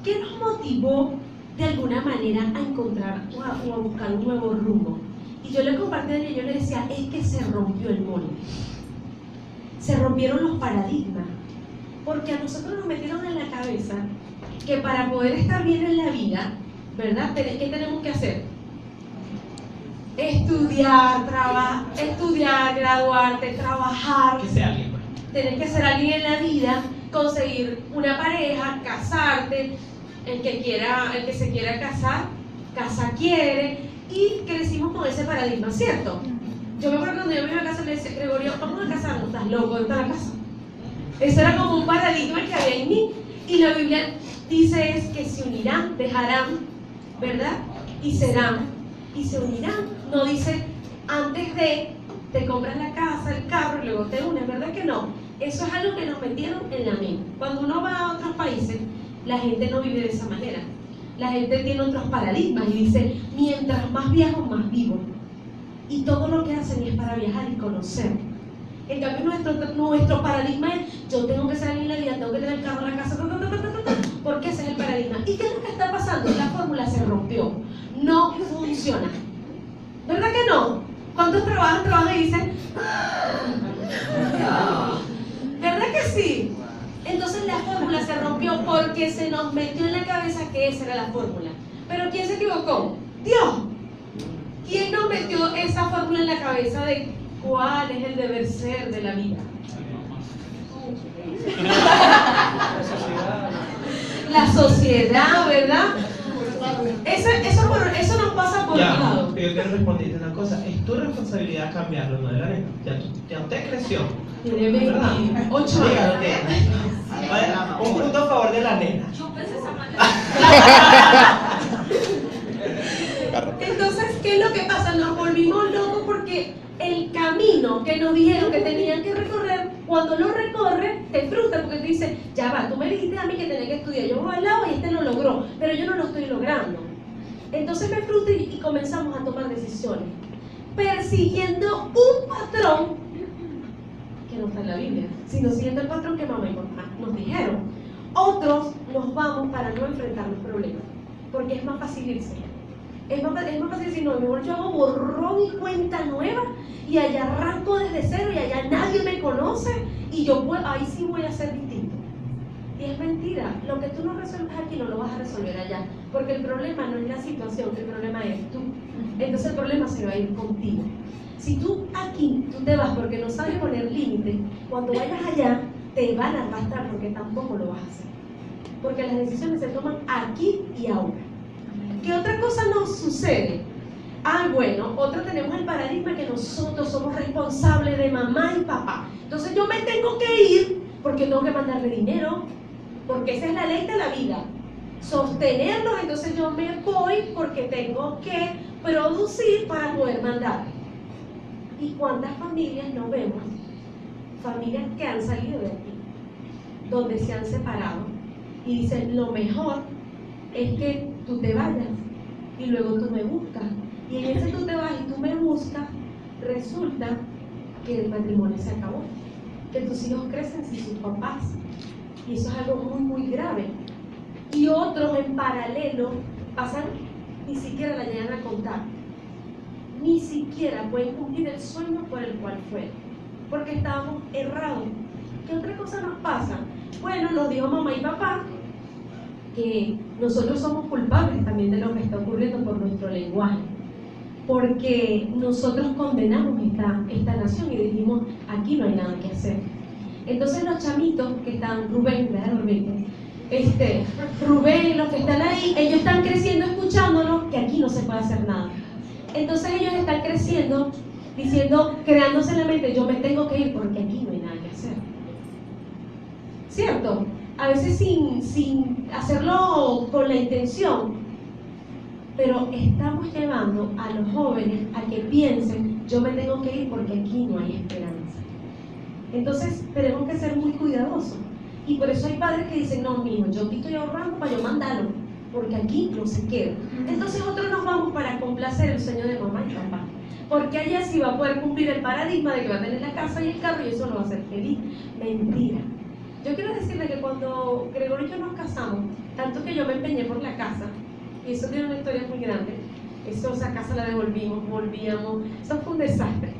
¿qué nos motivó de alguna manera a encontrar o a buscar un nuevo rumbo? Y yo le compartí a él, yo le decía, es que se rompió el molde. Se rompieron los paradigmas. Porque a nosotros nos metieron en la cabeza que para poder estar bien en la vida, ¿verdad? ¿Qué tenemos que hacer? Estudiar, graduarte, trabajar. Que sea alguien, pues. Tienes que ser alguien en la vida, conseguir una pareja, casarte. El que se quiera casar, quiere. Y crecimos con ese paradigma, ¿cierto? Yo me acuerdo cuando yo me iba a casa le decía, Gregorio, vamos a casarnos, ¿estás loco? ¿Dónde está la casa? Eso era como un paradigma que había en mí. Y la Biblia dice es que se unirán, dejarán, ¿verdad? Y serán, y se unirán. No dice, antes de, te compras la casa, el carro, y luego te unes, ¿verdad que no? Eso es algo que nos metieron en la mente. Cuando uno va a otros países, la gente no vive de esa manera. La gente tiene otros paradigmas y dice, mientras más viajo, más vivo. Y todo lo que hacen es para viajar y conocer. En cambio, nuestro paradigma es, yo tengo que salir en la vida, tengo que tener el carro, la casa, porque ese es el paradigma. ¿Y qué es lo que está pasando? La fórmula se rompió. No funciona. ¿Verdad que no? ¿Cuántos trabajan y dicen, ¿verdad que sí? Entonces la fórmula se rompió porque se nos metió en la cabeza que esa era la fórmula. ¿Pero quién se equivocó? Dios. ¿Quién nos metió esa fórmula en la cabeza de cuál es el deber ser de la vida? La sociedad, ¿verdad? Eso nos pasa por un lado. Yo quiero responderte una cosa. Es tu responsabilidad cambiarlo, no de la neta. Ya usted creció. Tiene 28 años. Un punto a favor de la nena. Entonces, ¿qué es lo que pasa? Nos volvimos locos porque el camino que nos dijeron que tenían que recorrer, cuando lo recorres, te frustra porque te dice, ya va, tú me dijiste a mí que tenía que estudiar, yo voy al lado y este lo logró, pero yo no lo estoy logrando. Entonces me frustra y comenzamos a tomar decisiones. persiguiendo un patrón que no está en la Biblia, sino siguiendo el patrón que mamá y papá nos dijeron. Otros nos vamos para no enfrentar los problemas, porque es más fácil irse. Es más fácil decir, no, mejor yo hago borrón y cuenta nueva y allá arranco desde cero y allá nadie me conoce y yo puedo, ahí sí voy a ser distinto. Y es mentira, lo que tú no resuelves aquí no lo vas a resolver allá, porque el problema no es la situación, el problema es tú. Entonces el problema se va a ir contigo. Si tú aquí, tú te vas porque no sabes poner límite, cuando vayas allá te van a arrastrar porque tampoco lo vas a hacer. Porque las decisiones se toman aquí y ahora. ¿Qué otra cosa nos sucede? Bueno, otra tenemos el paradigma que nosotros somos responsables de mamá y papá. Entonces yo me tengo que ir porque tengo que mandarle dinero, porque esa es la ley de la vida. Sostenerlos, entonces yo me voy porque tengo que producir para poder mandar. ¿Y cuántas familias no vemos? Familias que han salido de aquí, donde se han separado y dicen, lo mejor es que tú te vayas y luego tú me buscas. Y en ese tú te vas y tú me buscas, resulta que el matrimonio se acabó, que tus hijos crecen sin sus papás. Y eso es algo muy, muy grave. Y otros en paralelo pasan, ni siquiera la llegan a contar. Ni siquiera pueden cumplir el sueño por el cual fueron, porque estábamos errados. ¿Qué otra cosa nos pasa? Bueno, nos dijo mamá y papá que nosotros somos culpables también de lo que está ocurriendo por nuestro lenguaje, porque nosotros condenamos esta nación y dijimos, aquí no hay nada que hacer. Entonces los chamitos que están, Rubén, Rubén, los que están ahí, ellos están creciendo escuchándonos que aquí no se puede hacer nada. Entonces ellos están creciendo diciendo, creándose en la mente, yo me tengo que ir porque aquí no hay nada que hacer. ¿Cierto? A veces sin hacerlo con la intención, pero estamos llevando a los jóvenes a que piensen, yo me tengo que ir porque aquí no hay esperanza. Entonces tenemos que ser muy cuidadosos. Y por eso hay padres que dicen, no, mijo, yo aquí estoy ahorrando para yo mandarlo, porque aquí no se queda. Entonces otros nos vamos para complacer el sueño de mamá y papá, porque allá sí va a poder cumplir el paradigma de que va a tener la casa y el carro y eso lo va a hacer feliz. Mentira. Yo quiero decirle que cuando Gregorio y yo nos casamos, tanto que yo me empeñé por la casa, y eso tiene una historia muy grande, esa casa la devolvimos, volvíamos, eso fue un desastre.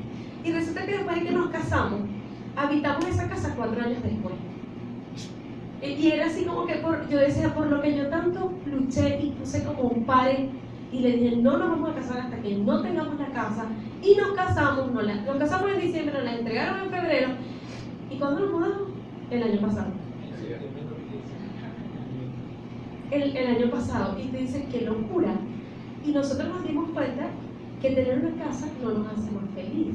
Y resulta que después de que nos casamos, habitamos esa casa 4 años después. Y era así como que yo decía, por lo que yo tanto luché y puse como un pare, y le dije, no nos vamos a casar hasta que no tengamos la casa, y nos casamos, nos casamos en diciembre, nos la entregaron en febrero, y cuando nos mudamos, el año pasado. El año pasado, y te dices, qué locura. Y nosotros nos dimos cuenta que tener una casa no nos hace más feliz.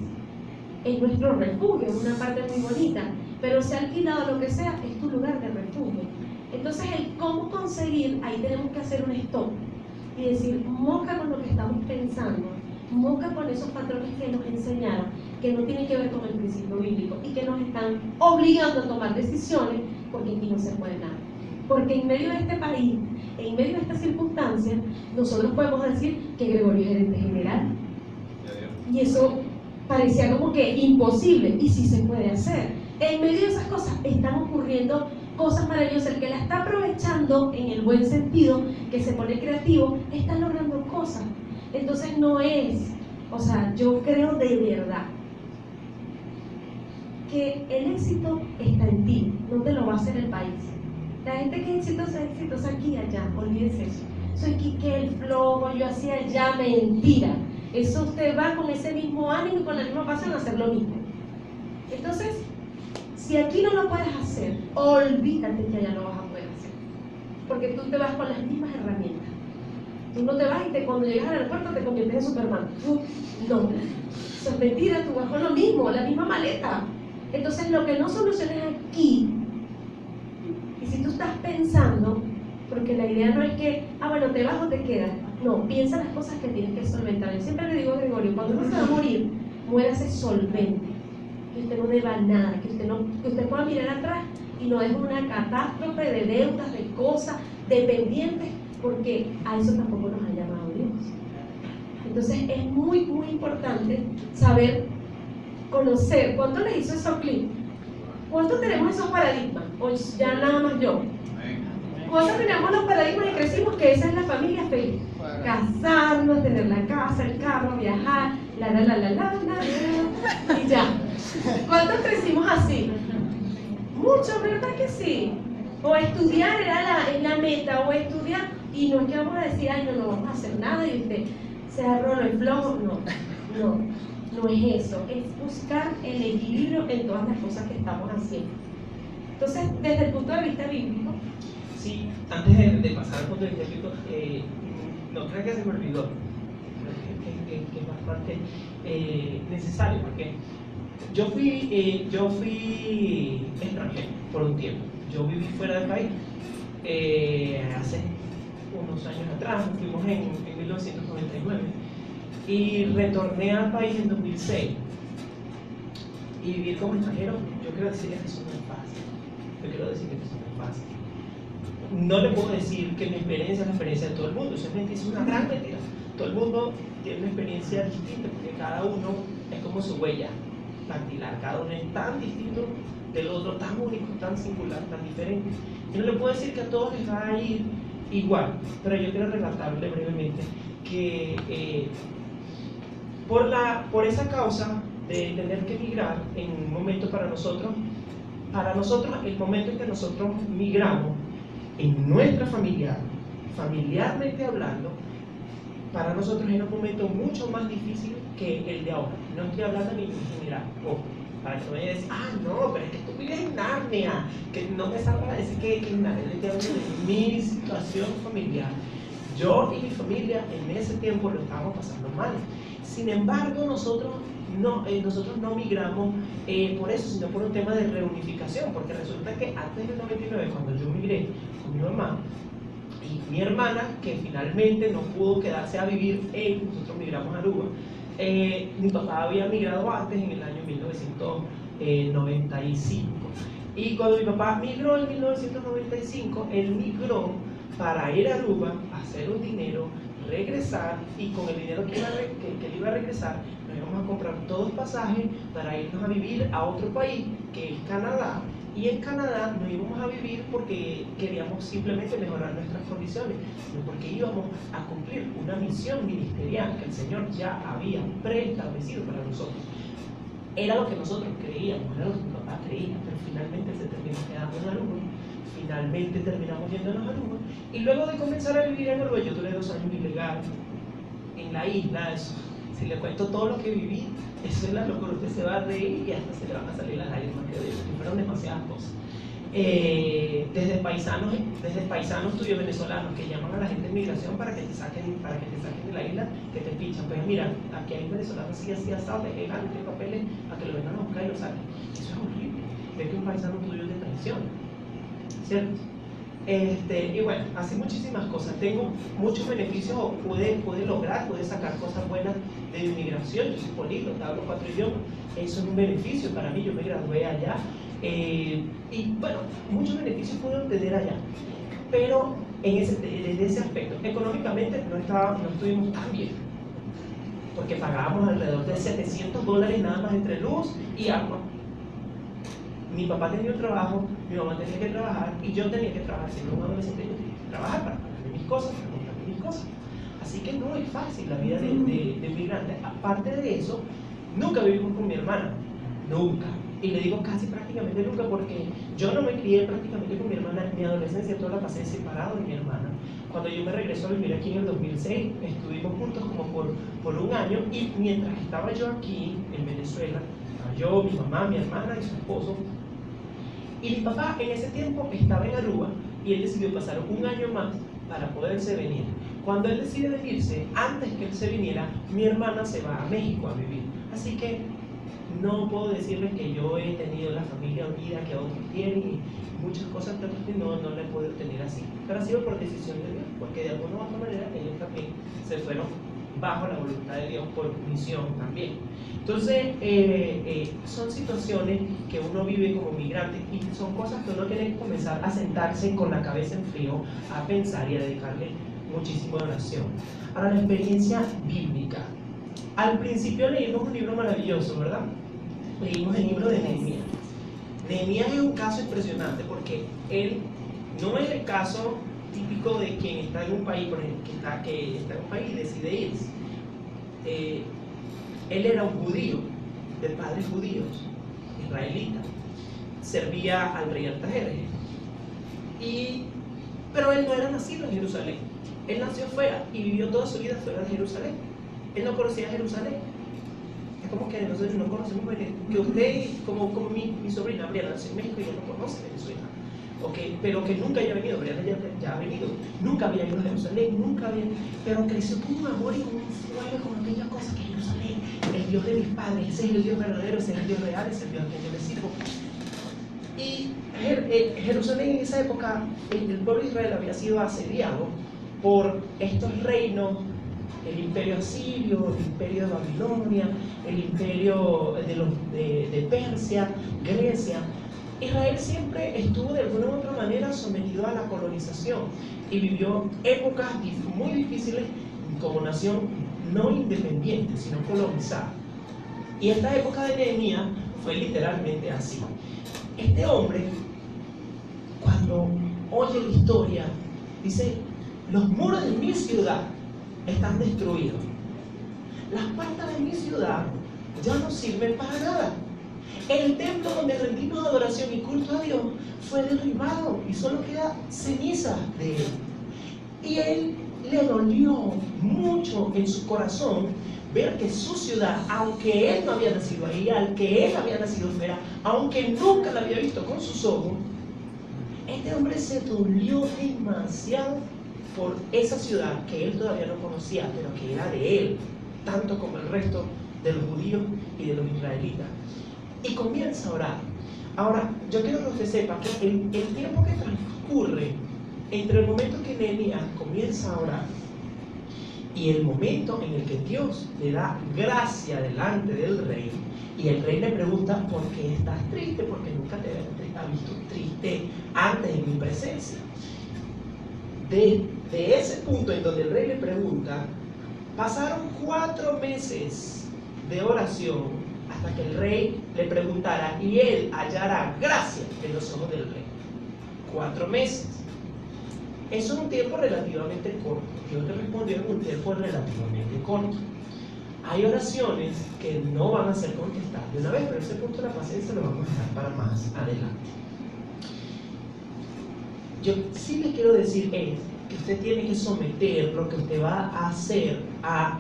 Es nuestro refugio, es una parte muy bonita, pero se ha alquilado lo que sea, es tu lugar de refugio. Entonces el cómo conseguir, ahí tenemos que hacer un stop y decir, moca con lo que estamos pensando, moca con esos patrones que nos enseñaron, que no tienen que ver con el principio bíblico y que nos están obligando a tomar decisiones, porque aquí no se puede nada. Porque en medio de este país, en medio de estas circunstancias, nosotros podemos decir que Gregorio es gerente general. Y eso parecía como que imposible, y sí se puede hacer. En medio de esas cosas están ocurriendo cosas maravillosas. El que la está aprovechando en el buen sentido, que se pone creativo, está logrando cosas. Entonces no es, o sea, yo creo de verdad que el éxito está en ti, no te lo va a hacer el país. La gente que es exitosa aquí y allá, olvídese eso. Soy Quique el flojo, yo hacía allá, mentira. Eso usted va con ese mismo ánimo y con la misma pasión a hacer lo mismo. Entonces, si aquí no lo puedes hacer, olvídate que allá lo vas a poder hacer. Porque tú te vas con las mismas herramientas. Tú no te vas y cuando llegas al aeropuerto te conviertes en Superman. No, eso es mentira, tú vas con lo mismo, la misma maleta. Entonces, lo que no soluciones aquí, y si tú estás pensando, porque la idea no es que, bueno, te vas o te quedas. No, piensa las cosas que tienes que solventar. Yo siempre le digo a Gregorio, cuando uno se va a morir, muérase solvente. Que usted no deba nada, que usted pueda mirar atrás y no deje una catástrofe de deudas, de cosas, de pendientes, porque a eso tampoco nos ha llamado Dios. Entonces es muy, muy importante saber, conocer. ¿Cuánto les hizo eso clic? ¿Cuánto tenemos esos paradigmas? O ya nada más yo. ¿Cuánto tenemos los paradigmas y crecimos que esa es la familia feliz? Casarnos, tener la casa, el carro, viajar, y ya. ¿Cuántos crecimos así? Mucho, ¿verdad que sí? O estudiar es la meta, o estudiar, y no es que vamos a decir, ay, no vamos a hacer nada, y usted se arrolla el flojo. No es eso, es buscar el equilibrio en todas las cosas que estamos haciendo. Entonces, desde el punto de vista bíblico. Sí, antes de pasar al punto de vista bíblico, no creo que se me olvidó, creo que es bastante necesario, porque yo fui extranjero por un tiempo. Yo viví fuera del país hace unos años atrás, fuimos en 1999, y retorné al país en 2006. Y vivir como extranjero, yo quiero decirles que eso no es fácil. Yo quiero decirles que eso no es fácil. No le puedo decir que mi experiencia es la experiencia de todo el mundo, eso es mentira, es una gran mentira. Todo el mundo tiene una experiencia distinta, porque cada uno es como su huella dactilar, cada uno es tan distinto del otro, tan único, tan singular, tan diferente. Yo no le puedo decir que a todos les va a ir igual, pero yo quiero relatarle brevemente que por esa causa de tener que migrar en un momento para nosotros el momento en que nosotros migramos en nuestra familia, familiarmente hablando, para nosotros era un momento mucho más difícil que el de ahora. No estoy hablando ni en general, ojo, para que no vaya a decir, no, pero es que tú vives en Narnia, que no me salga a decir que es Narnia. Estoy hablando de mi situación familiar. Yo y mi familia en ese tiempo lo estábamos pasando mal. Sin embargo, nosotros no migramos por eso, sino por un tema de reunificación, porque resulta que antes del 99, cuando yo migré con mi mamá y mi hermana, que finalmente no pudo quedarse a vivir nosotros migramos a Aruba. Mi papá había migrado antes, en el año 1995. Y cuando mi papá migró en 1995, él migró para ir a Aruba, hacer un dinero, regresar, y con el dinero que él iba a regresar, nos íbamos a comprar todos pasajes para irnos a vivir a otro país, que es Canadá. Y en Canadá no íbamos a vivir porque queríamos simplemente mejorar nuestras condiciones, sino porque íbamos a cumplir una misión ministerial que el Señor ya había preestablecido para nosotros. Era lo que nosotros creíamos, era lo que mi papá creía, pero finalmente se terminó quedando en Aruba. Finalmente terminamos yéndonos a Aruba, y luego de comenzar a vivir en Aruba, yo tuve 2 años ilegal en la isla. Si le cuento todo lo que viví, eso es la locura, usted se va a reír y hasta se le van a salir las lágrimas, que fueron demasiadas cosas. Desde paisanos tuyos venezolanos que llaman a la gente de migración para que te saquen de la isla, que te pichan. Pues mira, aquí hay venezolanos así asado, legal, tiene papeles, a que lo vengan a buscar y lo saquen. Eso es horrible, ver que un paisano tuyo te traiciona, ¿cierto? Y bueno, hace muchísimas cosas, tengo muchos beneficios, pude sacar cosas buenas de mi migración. Yo soy políglota, hablo 4 idiomas, eso es un beneficio para mí, yo me gradué allá, y bueno, muchos beneficios pude obtener allá, pero desde ese aspecto, económicamente no estuvimos tan bien, porque pagábamos alrededor de $700 nada más entre luz y agua. Mi papá tenía un trabajo, mi mamá tenía que trabajar, y yo tenía que trabajar. Siendo un adolescente, yo tenía que trabajar para pagarme mis cosas, para comprarme mis cosas. Así que no es fácil la vida de migrante. Aparte de eso, nunca vivimos con mi hermana, nunca. Y le digo casi prácticamente nunca, porque yo no me crié prácticamente con mi hermana. Mi adolescencia toda la pasé separado de mi hermana. Cuando yo me regreso a vivir aquí en el 2006, estuvimos juntos como por un año, y mientras estaba yo aquí en Venezuela, estaba yo, mi mamá, mi hermana y su esposo. Y mi papá en ese tiempo estaba en Aruba, y él decidió pasar un año más para poderse venir. Cuando él decide venirse, antes que él se viniera, mi hermana se va a México a vivir. Así que no puedo decirles que yo he tenido la familia unida que otros tienen, y muchas cosas que no le puedo tener así. Pero ha sido por decisión de Dios, porque de alguna u otra manera ellos también se fueron bajo la voluntad de Dios por misión también. Entonces, son situaciones que uno vive como migrante, y son cosas que uno tiene que comenzar a sentarse con la cabeza en frío, a pensar y a dedicarle muchísimo de oración. Ahora, la experiencia bíblica. Al principio leímos un libro maravilloso, ¿verdad? Leímos el libro de Nehemías. Nehemías es un caso impresionante porque él no es el caso típico de quien está en un país, por ejemplo, que está en un país y decide irse. Él era un judío, de padres judíos, israelita, servía al rey Artajerjes. Pero él no era nacido en Jerusalén, él nació fuera y vivió toda su vida fuera de Jerusalén. Él no conocía Jerusalén. Es como que nosotros no conocemos, que usted, como mi sobrina Briana, nació en México y ella no conoce Venezuela. Okay, pero que nunca haya venido, Briana ya ha venido, nunca había ido a Jerusalén, pero creció con un amor y con un fuego, con aquella cosa que Jerusalén, el Dios de mis padres, ese es el Dios verdadero, ese es el Dios real, ese es el Dios a quien yo le sirvo. Y Jerusalén en esa época, el pueblo de Israel había sido asediado por estos reinos, el imperio asirio, el imperio de Babilonia, el imperio de Persia, Grecia. Israel siempre estuvo de alguna u otra manera sometido a la colonización y vivió épocas muy difíciles como nación no independiente, sino colonizada. Y esta época de Nehemías fue literalmente así. Este hombre, cuando oye la historia, dice: los muros de mi ciudad están destruidos. Las puertas de mi ciudad ya no sirven para nada. El templo donde rendimos adoración y culto a Dios fue derribado y solo queda ceniza de él. Y él le dolió mucho en su corazón ver que su ciudad, aunque él no había nacido ahí, aunque él había nacido fuera, aunque nunca la había visto con sus ojos, este hombre se dolió demasiado por esa ciudad que él todavía no conocía, pero que era de él, tanto como el resto de los judíos y de los israelitas. Y comienza a orar. Ahora, yo quiero que usted sepa que el tiempo que transcurre entre el momento que Nehemías comienza a orar y el momento en el que Dios le da gracia delante del rey, y el rey le pregunta: ¿por qué estás triste? Porque nunca te había visto triste antes en mi presencia. De ese punto en donde el rey le pregunta, pasaron 4 meses de oración hasta que el rey le preguntara y él hallara gracia en los ojos del rey. 4 meses. Eso es un tiempo relativamente corto. Dios le respondió en un tiempo relativamente corto. Hay oraciones que no van a ser contestadas de una vez, pero ese punto de la paciencia lo vamos a dejar para más adelante. Yo sí le quiero decir es que usted tiene que someter lo que usted va a hacer a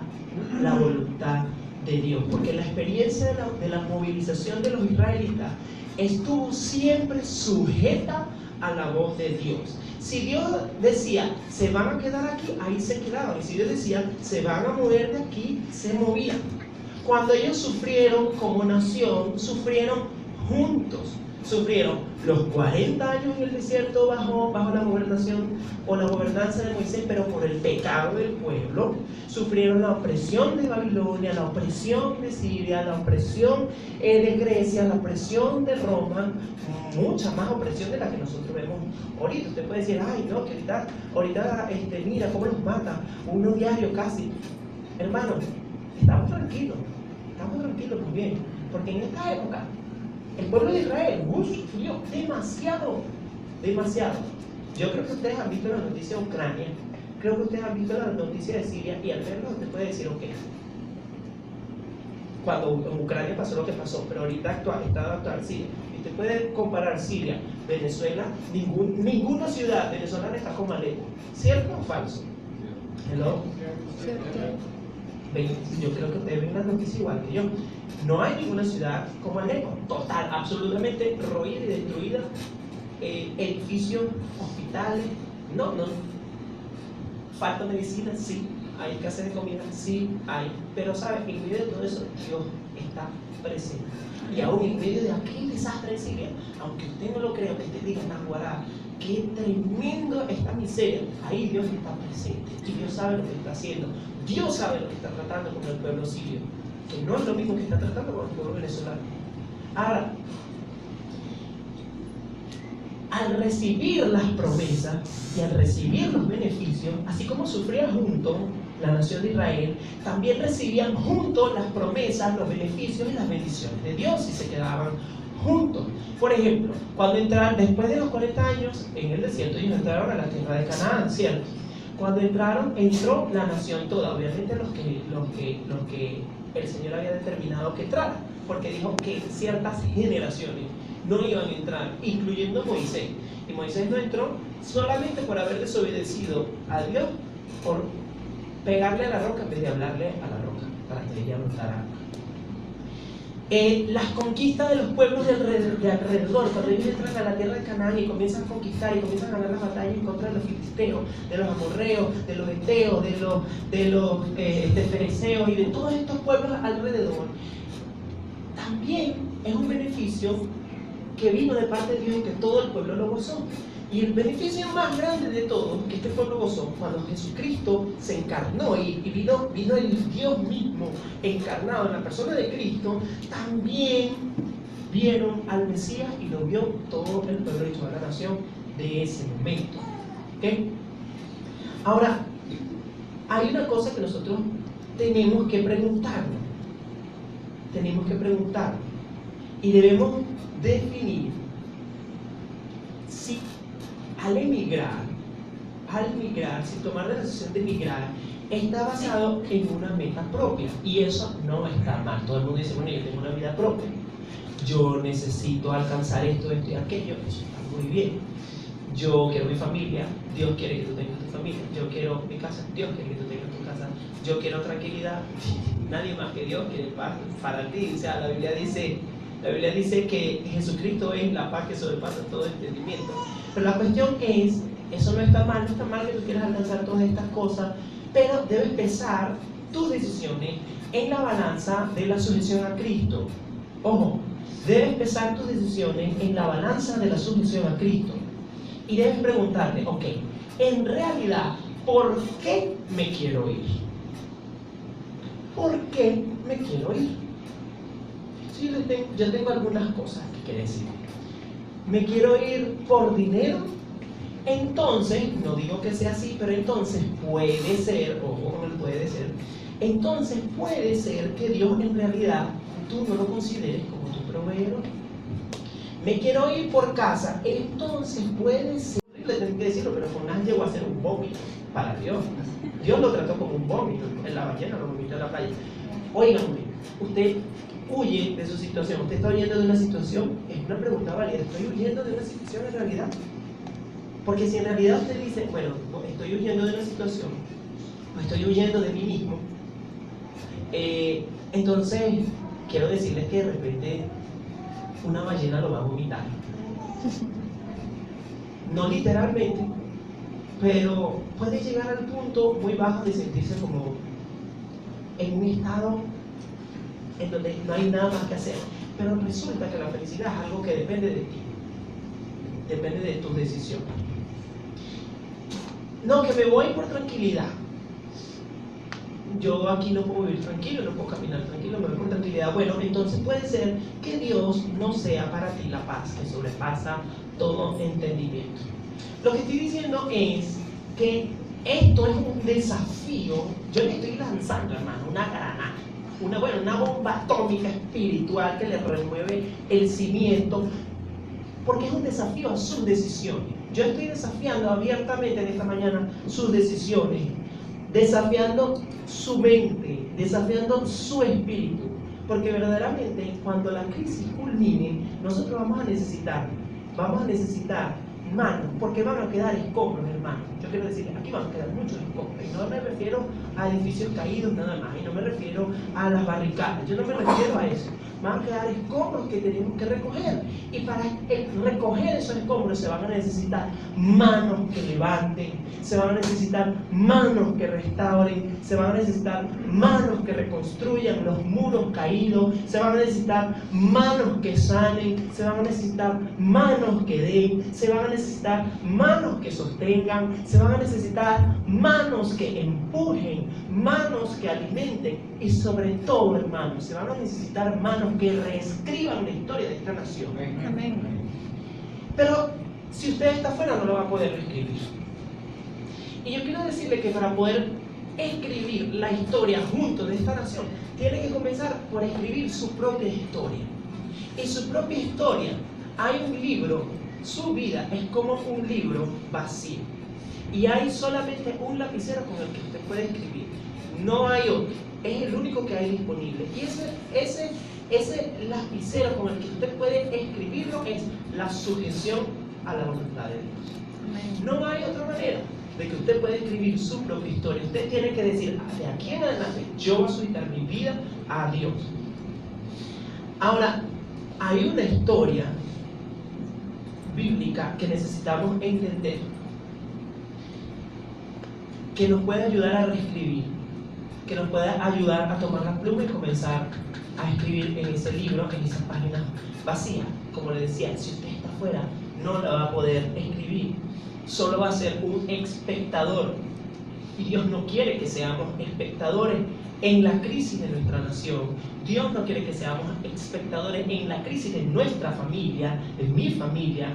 la voluntad de Dios, porque la experiencia de la movilización de los israelitas estuvo siempre sujeta a la voz de Dios. Si Dios decía: se van a quedar aquí, ahí se quedaban. Y si Dios decía: se van a mover de aquí, se movían. Cuando ellos sufrieron como nación, sufrieron juntos. Sufrieron los 40 años en el desierto bajo la gobernación o la gobernanza de Moisés, pero por el pecado del pueblo. Sufrieron la opresión de Babilonia, la opresión de Siria, la opresión de Grecia, la opresión de Roma, mucha más opresión de la que nosotros vemos ahorita. Usted puede decir: ay, no, que ahorita mira cómo los mata, uno diario casi. Hermano, estamos tranquilos, muy bien, porque en esta época el pueblo de Israel sufrió demasiado. Yo creo que ustedes han visto la noticia de Ucrania, creo que ustedes han visto la noticia de Siria, y al verlo usted puede decir: ok, cuando en Ucrania pasó lo que pasó, pero ahorita está actual Siria. Y usted puede comparar Siria, Venezuela, ninguna ciudad venezolana está como Alepo. ¿Cierto o falso? ¿Hello? Yo creo que ustedes ven la noticia igual que yo. No hay ninguna ciudad como Alepo, total, absolutamente roída y destruida. Edificios, hospitales, no. Falta medicina, sí. Hay escasez de comida, sí hay. Pero ¿sabes? En medio de todo eso, Dios está presente. Y aún en medio de aquel desastre en Siria, aunque usted no lo crea, que usted diga: Nahuará, qué tremendo esta miseria, ahí Dios está presente. Y Dios sabe lo que está haciendo. Dios sabe lo que está tratando con el pueblo sirio, que no es lo mismo que está tratando con el pueblo venezolano. Ahora, al recibir las promesas y al recibir los beneficios, así como sufría junto la nación de Israel, también recibían juntos las promesas, los beneficios y las bendiciones de Dios y se quedaban juntos. Por ejemplo, cuando entraron, después de los 40 años en el desierto, ellos entraron a la tierra de Canaán, ¿cierto? Cuando entraron, entró la nación toda, obviamente los que el Señor había determinado que entraran, porque dijo que ciertas generaciones no iban a entrar, incluyendo Moisés. Y Moisés no entró solamente por haber desobedecido a Dios, por pegarle a la roca en vez de hablarle a la roca, para que ella notara. Las conquistas de los pueblos de alrededor, cuando ellos entran a la tierra de Canaán y comienzan a conquistar y comienzan a ganar las batallas en contra de los filisteos, de los amorreos, de los heteos, de los fereceos y de todos estos pueblos alrededor, también es un beneficio que vino de parte de Dios y que todo el pueblo lo gozó. Y el beneficio más grande de todo que este pueblo gozó cuando Jesucristo se encarnó y vino el Dios mismo encarnado en la persona de Cristo, también vieron al Mesías y lo vio todo el pueblo y toda la nación de ese momento. ¿Okay? Ahora, hay una cosa que nosotros tenemos que preguntarnos. Tenemos que preguntarnos y debemos definir si al emigrar, si tomar la decisión de emigrar, está basado en una meta propia. Y eso no está mal. Todo el mundo dice, bueno, yo tengo una vida propia. Yo necesito alcanzar esto y aquello. Eso está muy bien. Yo quiero mi familia. Dios quiere que tú tengas tu familia. Yo quiero mi casa. Dios quiere que tú tengas tu casa. Yo quiero tranquilidad. Nadie más que Dios quiere paz para ti. O sea, la Biblia dice que Jesucristo es la paz que sobrepasa todo entendimiento. Pero la cuestión es, eso no está mal que tú quieras alcanzar todas estas cosas, pero debes pesar tus decisiones en la balanza de la sujeción a Cristo. Ojo, debes pesar tus decisiones en la balanza de la sujeción a Cristo. Y debes preguntarte, ok, en realidad, ¿por qué me quiero ir? ¿Por qué me quiero ir? Sí, yo tengo algunas cosas que quiero decir. Me quiero ir por dinero. Entonces, no digo que sea así, pero entonces puede ser, ojo con el puede ser, entonces puede ser que Dios en realidad tú no lo consideres como tu proveedor. Me quiero ir por casa, entonces puede ser, le tengo que decirlo, pero Jonás llegó a ser un vómito para Dios. Dios lo trató como un vómito, en la ballena lo vomitó en la playa. Óigame, usted huye de su situación, usted está huyendo de una situación, es una pregunta válida, ¿estoy huyendo de una situación en realidad? Porque si en realidad usted dice, bueno, estoy huyendo de una situación, o estoy huyendo de mí mismo, entonces quiero decirles que de repente una ballena lo va a vomitar. No literalmente, pero puede llegar al punto muy bajo de sentirse como en un estado en donde no hay nada más que hacer. Pero resulta que la felicidad es algo que depende de ti, depende de tus decisiones. No, que me voy por tranquilidad. Yo aquí no puedo vivir tranquilo, no puedo caminar tranquilo, me voy por tranquilidad. Bueno, entonces puede ser que Dios no sea para ti la paz que sobrepasa todo entendimiento. Lo que estoy diciendo es que esto es un desafío. Yo le estoy lanzando, hermano, una granada, una bomba atómica espiritual que le remueve el cimiento, porque es un desafío a sus decisiones. Yo estoy desafiando abiertamente en esta mañana sus decisiones, desafiando su mente, desafiando su espíritu, porque verdaderamente cuando la crisis culmine, nosotros vamos a necesitar manos, porque van a quedar escombros, hermano. Yo quiero decir, aquí van a quedar muchos escombros, y no me refiero a edificios caídos nada más, y no me refiero a las barricadas, yo no me refiero a eso. Van a quedar escombros que tenemos que recoger, y para recoger esos escombros se van a necesitar manos que levanten, se van a necesitar manos que restauren, se van a necesitar manos que reconstruyan los muros caídos, se van a necesitar manos que sanen, se van a necesitar manos que den, se van a necesitar manos que sostengan, se van a necesitar manos que empujen, manos que alimenten, y sobre todo, hermanos, se van a necesitar manos que reescriban la historia de esta nación. Amén. Pero Si usted está afuera, no lo va a poder escribir. Y yo quiero decirle que para poder escribir la historia junto de esta nación, tiene que comenzar por escribir su propia historia. Y su propia historia, hay un libro, su vida es como un libro vacío. Y hay solamente un lapicero con el que usted puede escribir. No hay otro. Es el único que hay disponible. Y ese lapicero con el que usted puede escribirlo es la sujeción a la voluntad de Dios. No hay otra manera de que usted pueda escribir su propia historia. Usted tiene que decir, de aquí en adelante, yo voy a sujetar mi vida a Dios. Ahora, hay una historia bíblica que necesitamos entender, que nos puede ayudar a reescribir, que nos puede ayudar a tomar la pluma y comenzar a escribir en ese libro, en esas páginas vacías. Como le decía, si usted está afuera, no la va a poder escribir. Solo va a ser un espectador. Y Dios no quiere que seamos espectadores en la crisis de nuestra nación. Dios no quiere que seamos espectadores en la crisis de nuestra familia, de mi familia,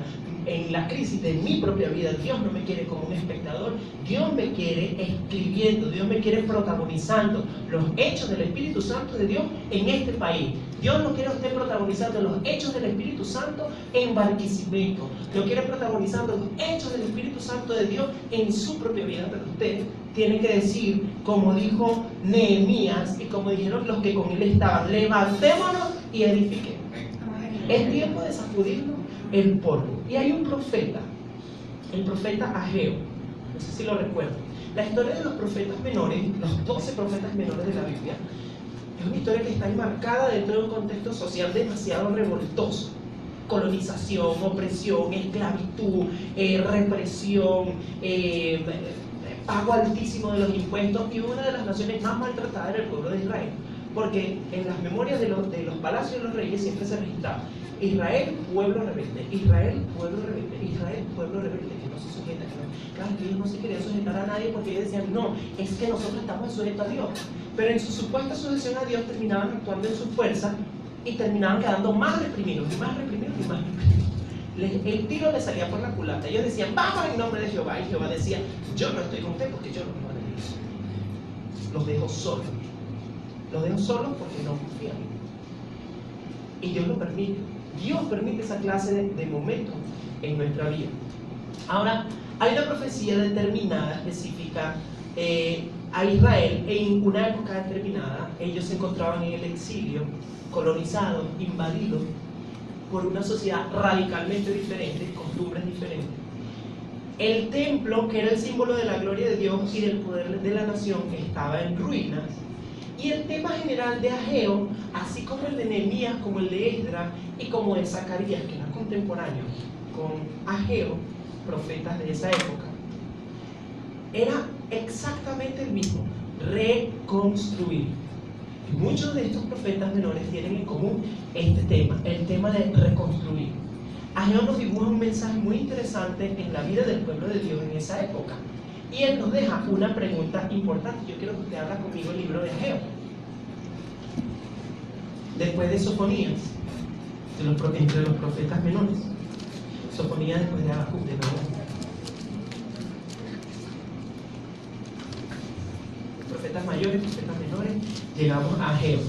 en la crisis de mi propia vida. Dios no me quiere como un espectador. Dios me quiere escribiendo, Dios me quiere protagonizando los hechos del Espíritu Santo de Dios en este país. Dios no quiere usted protagonizando los hechos del Espíritu Santo en Barquisimeto. Lo quiere protagonizando los hechos del Espíritu Santo de Dios en su propia vida. Pero usted tiene que decir, como dijo Nehemías y como dijeron los que con él estaban, levantémonos y edifiquemos. Es tiempo de sacudirnos el polvo. Y hay un profeta, el profeta Ageo, no sé si lo recuerdan. La historia de los profetas menores, los 12 profetas menores de la Biblia, es una historia que está enmarcada dentro de un contexto social demasiado revoltoso. Colonización, opresión, esclavitud, represión, pago altísimo de los impuestos, y una de las naciones más maltratadas era el pueblo de Israel. Porque en las memorias de los palacios de los reyes siempre se registraba: Israel, pueblo rebelde, Israel, pueblo rebelde, Israel, pueblo rebelde, que no se sujeta, que no. Claro, que ellos no se querían sujetar a nadie porque ellos decían, no, es que nosotros estamos sujetos a Dios. Pero en su supuesta sujeción a Dios terminaban actuando en su fuerza y terminaban quedando más reprimidos, y más reprimidos, y más reprimidos. El tiro les salía por la culata. Ellos decían, vamos en nombre de Jehová. Y Jehová decía, yo no estoy con usted porque yo no me voy a ir. Los dejo solos. Los dejo solos porque no confían. Y Dios lo permite. Dios permite esa clase de momentos en nuestra vida. Ahora, hay una profecía determinada, específica, a Israel en una época determinada. Ellos se encontraban en el exilio, colonizados, invadidos por una sociedad radicalmente diferente, costumbres diferentes. El templo, que era el símbolo de la gloria de Dios y del poder de la nación, estaba en ruinas. Y el tema general de Ageo, así como el de Nehemías, como el de Esdras y como el de Zacarías, que era contemporáneo con Ageo, profetas de esa época, era exactamente el mismo: reconstruir. Y muchos de estos profetas menores tienen en común este tema, el tema de reconstruir. Ageo nos dibuja un mensaje muy interesante en la vida del pueblo de Dios en esa época. Y él nos deja una pregunta importante. Yo quiero que usted abra conmigo el libro de Ageo. Después de Sofonías, entre los profetas menores. Sofonías después de Habacuc, de nuevo. Profetas mayores, profetas menores, llegamos a Ageo.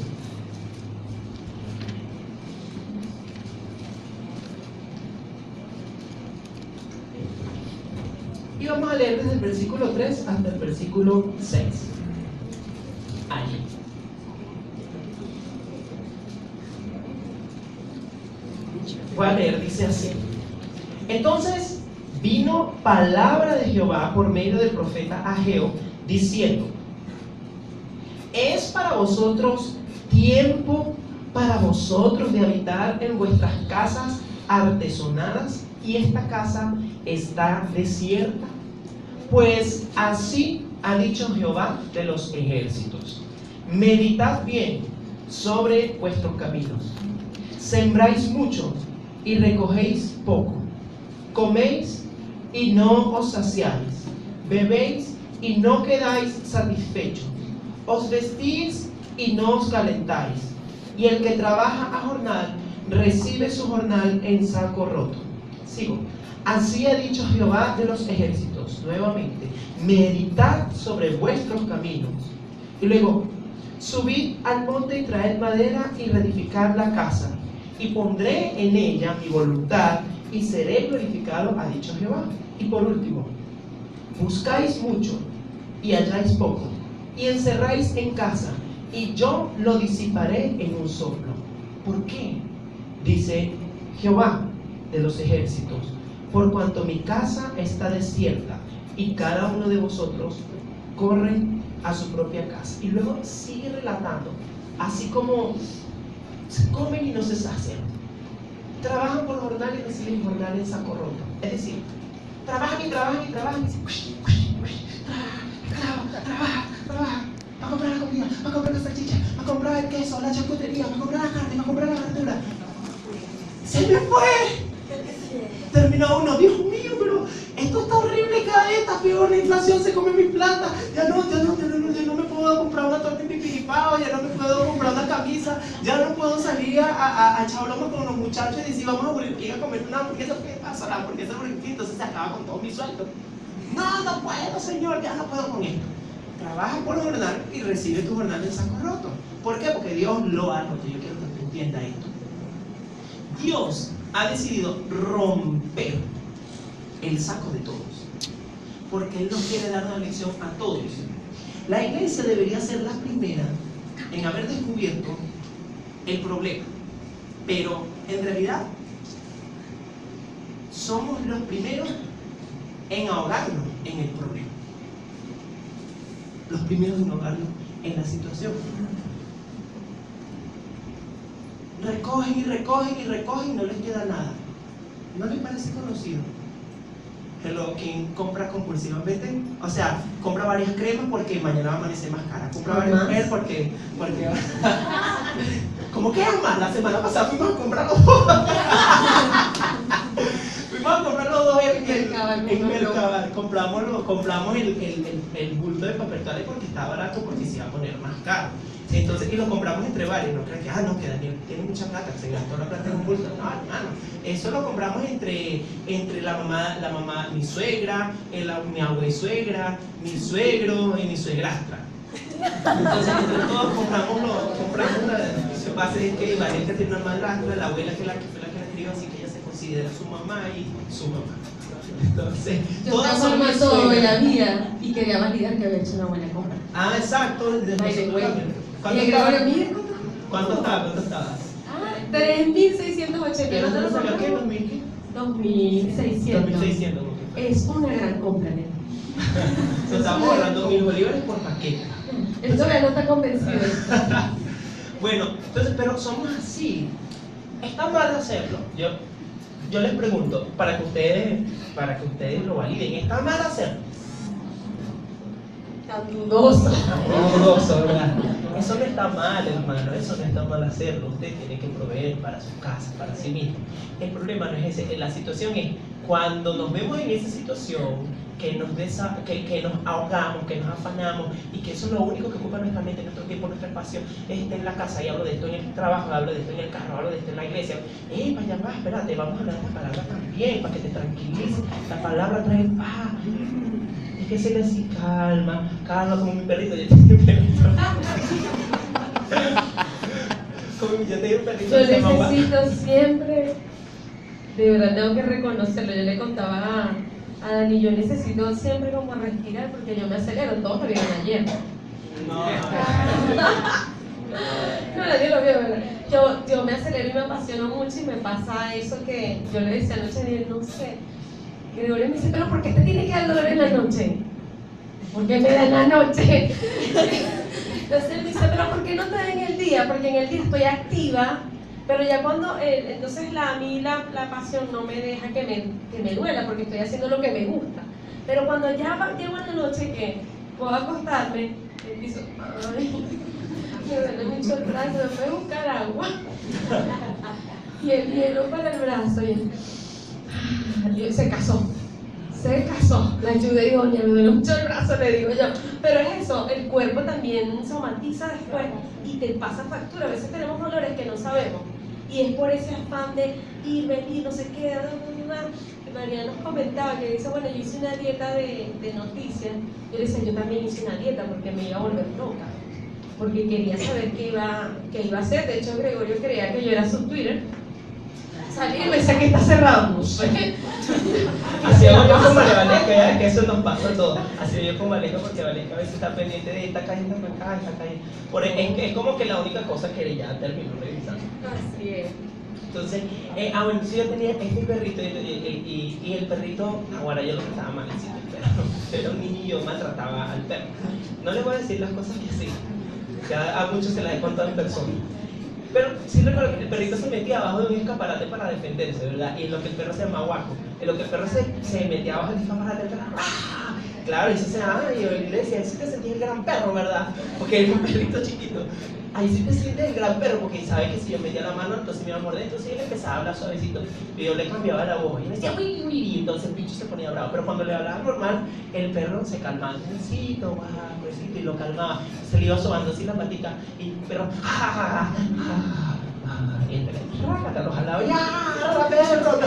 Y vamos a leer desde el versículo 3 hasta el versículo 6. Allí. Voy a leer, dice así: Entonces vino palabra de Jehová por medio del profeta Ageo, diciendo: ¿Es para vosotros tiempo para vosotros de habitar en vuestras casas artesonadas, y esta casa está desierta? Pues así ha dicho Jehová de los ejércitos: meditad bien sobre vuestros caminos. Sembráis mucho y recogéis poco. Coméis y no os saciáis. Bebéis y no quedáis satisfechos. Os vestís y no os calentáis. Y el que trabaja a jornal recibe su jornal en saco roto. Sigo. Así ha dicho Jehová de los ejércitos, nuevamente, meditad sobre vuestros caminos. Y luego, subid al monte y traed madera y reedificad la casa, y pondré en ella mi voluntad y seré glorificado, ha dicho Jehová. Y por último, buscáis mucho y halláis poco, y encerráis en casa, y yo lo disiparé en un soplo. ¿Por qué? Dice Jehová de los ejércitos, por cuanto mi casa está desierta y cada uno de vosotros corre a su propia casa. Y luego sigue relatando, así como se comen y no se sacian, trabajan por jornal y reciben jornal en saco roto. Es decir, trabajan y trabajan y trabajan y dicen, trabaja, va a comprar la comida, va a comprar la salchicha, va a comprar el queso, la charcutería, va a comprar la carne, va a comprar la verdura. ¡Se me fue! Terminó uno, Dios mío, pero esto está horrible, cada vez está peor, la inflación se come mi plata, ya no me puedo comprar una torta de pipiripao, ya no me puedo comprar una camisa, ya no puedo salir a echar broma con los muchachos y decir, vamos a Burger King a comer una hamburguesa. ¿Qué pasa? La hamburguesa de Burger King, entonces se acaba con todo mi sueldo. No puedo, señor, ya no puedo con esto. Trabaja por jornal y recibe tu jornal en saco roto. ¿Por qué? Porque Dios lo ha roto. Yo quiero que tú entiendas esto. Dios ha decidido romper el saco de todos, porque Él nos quiere dar una lección a todos. La iglesia debería ser la primera en haber descubierto el problema, pero en realidad somos los primeros en ahogarnos en el problema, los primeros en ahogarnos en la situación. Recogen y recogen y recogen y no les queda nada. ¿No les parece conocido? Quien compra compulsivamente, o sea, compra varias cremas porque mañana va a amanecer más cara. Compra varios mujeres porque ¿cómo quedan más? La semana pasada fuimos a comprar los dos. Fuimos a comprar los dos en Mercabal. Compramos el bulto de papel toalé porque está barato, porque se iba a poner más caro. Entonces, y lo compramos entre varios. No crean que, no, que Daniel tiene mucha plata, se gastó la plata en un bulto. No, hermano, eso lo compramos entre la mamá, mi suegra, mi abuela y suegra, mi suegro y mi suegrastra. Entonces, entre todos compramos la base de que Valeria tiene una madrastra, la abuela que fue la que la crió, así que ella se considera su mamá y su mamá. Entonces, yo transformé todo en la vida y quería validar que había hecho una buena compra. Exacto. ¿Cuánto estabas? 3.680. ¿Pero no salió qué? 2.600. Es una gran compra, ¿no? Estamos ahorrando 1.000 bolívares por paquete. Esto todavía no está convencido. Bueno, entonces, pero somos así. ¿Está mal hacerlo? Yo les pregunto, para que ustedes lo validen, ¿está mal hacerlo? Tan dudoso. Dudoso, ¿verdad? Eso no está mal, hermano, eso no está mal hacerlo. Usted tiene que proveer para su casa, para sí mismo. El problema no es ese, la situación es cuando nos vemos en esa situación que nos ahogamos, que nos afanamos y que eso es lo único que ocupa nuestra mente, nuestro tiempo, nuestro espacio, es estar en la casa y hablo de esto en el trabajo, hablo de esto en el carro, hablo de esto en la iglesia. Vaya más, espérate, vamos a hablar de la palabra también para que te tranquilices. La palabra trae paz. Es que se le así, calma, como mi perrito. Yo tengo un perrito. Yo tengo un perrito. Yo necesito siempre, de verdad tengo que reconocerlo. Yo le contaba a Dani, yo necesito siempre como respirar porque yo me acelero. Todos me vieron ayer. No, nadie lo vio, ¿verdad? Yo me acelero y me apasiono mucho y me pasa eso que yo le decía anoche, no sé. Gregorio me dice, ¿pero por qué te tiene que dar dolor en la noche? ¿Por qué me da en la noche? Entonces él dice, ¿pero por qué no te da en el día? Porque en el día estoy activa, pero ya cuando, entonces a mí la pasión no me deja que me duela, porque estoy haciendo lo que me gusta. Pero cuando ya llego en la noche que puedo acostarme, empiezo, ay, me duele mucho el brazo, me voy a buscar agua. Y el hielo para el brazo, y se casó, la ayuda idónea, me duele mucho el brazo, le digo yo, pero es eso, el cuerpo también somatiza después y te pasa factura. A veces tenemos dolores que no sabemos y es por ese afán de ir, venir, no sé qué, María nos comentaba que dice, bueno, yo hice una dieta de noticias. Yo le decía, yo también hice una dieta porque me iba a volver loca. Porque quería saber qué iba a hacer. De hecho, Gregorio creía que yo era su Twitter. Salí y me decía que está cerrado, no sé. Así hago yo con Valesca, que eso nos pasa a todos. Así yo con Valesca, porque Valesca a veces está pendiente de esta cayendo acá, esta cayendo. Es como que la única cosa que ella terminó revisando. Así es. Entonces, bueno, sí, yo tenía este perrito y el perrito, ahora yo lo trataba mal, sí, pero era un niño y yo maltrataba al perro. No les voy a decir las cosas que sí, ya a muchos se las he contado en persona. Pero sí recuerdo que el perrito se metía abajo de un escaparate para defenderse, ¿verdad? Y en lo que el perro se llama guaco, en lo que el perro se metía abajo del escaparate, el perro, ¡ah! Claro, y eso y yo le decía, ahí sí te sentías el gran perro, ¿verdad? Porque era un perrito chiquito. Ahí sí te sientes el gran perro, porque sabe que si yo metía la mano, entonces me iba a morder, entonces él empezaba a hablar suavecito, y yo le cambiaba la voz, y me decía, uy, uy, y entonces el bicho se ponía bravo. Pero cuando le hablaba normal, el perro se calmaba, necesito, y lo calmaba, se le iba sobando así la patica, y el perro, ja, ja, ja, ja, y el perro, lo jalaba, ya, perro.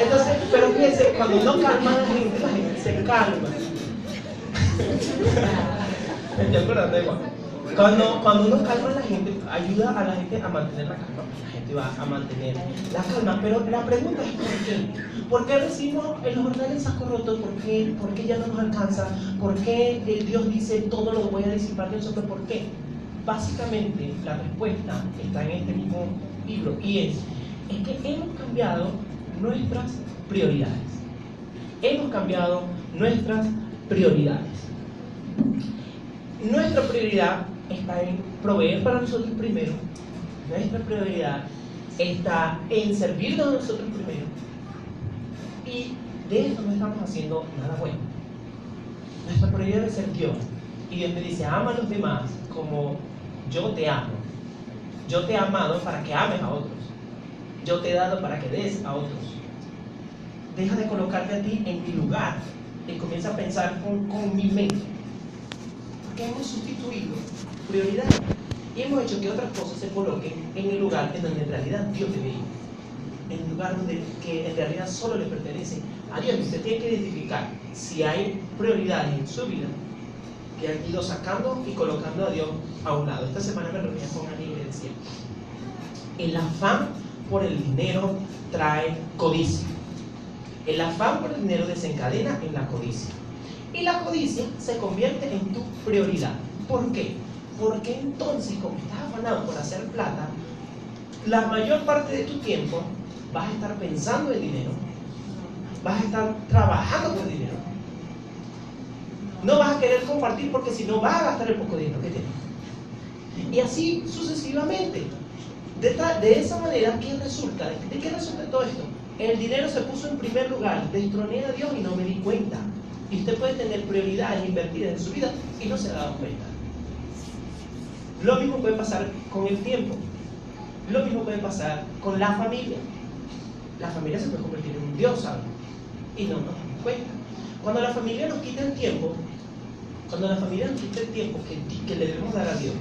Entonces, pero fíjense, cuando uno calma a la gente se calma. Me estoy acordando igual. Cuando uno calma a la gente, ayuda a la gente a mantener la calma. La gente va a mantener la calma. Pero la pregunta es ¿por qué? ¿Por qué recibimos el jornal en saco roto? ¿Por qué ya no nos alcanza? ¿Por qué Dios dice todo lo voy a disipar de nosotros? ¿Por qué? Básicamente la respuesta está en este mismo libro y es que hemos cambiado nuestras prioridades. Hemos cambiado nuestras prioridades. Nuestra prioridad está en proveer para nosotros primero. Nuestra prioridad está en servirnos a nosotros primero. Y de esto no estamos haciendo nada bueno. Nuestra prioridad debe ser Dios. Y Dios me dice, ama a los demás como yo te amo. Yo te he amado para que ames a otros. Yo te he dado para que des a otros. Deja de colocarte a ti en mi lugar y comienza a pensar con mi mente. Porque hemos sustituido prioridad y hemos hecho que otras cosas se coloquen en el lugar en donde en realidad Dios debe ir. En el lugar que en realidad solo le pertenece a Dios. Y usted tiene que identificar si hay prioridades en su vida que han ido sacando y colocando a Dios a un lado. Esta semana me reunía con alguien y le decía, el afán por el dinero trae codicia. El afán por el dinero desencadena en la codicia. Y la codicia se convierte en tu prioridad. ¿Por qué? Porque entonces, como estás afanado por hacer plata, la mayor parte de tu tiempo vas a estar pensando en dinero, vas a estar trabajando por dinero. No vas a querer compartir porque si no vas a gastar el poco dinero que tienes. Y así sucesivamente. De esa manera, ¿qué resulta? ¿De qué resulta todo esto? El dinero se puso en primer lugar, destroné a Dios y no me di cuenta. Y usted puede tener prioridades invertidas en su vida y no se ha dado cuenta. Lo mismo puede pasar con el tiempo. Lo mismo puede pasar con la familia. La familia se puede convertir en un Dios, ¿sabes? Y no nos damos cuenta. Cuando la familia nos quita el tiempo, que le debemos dar a Dios,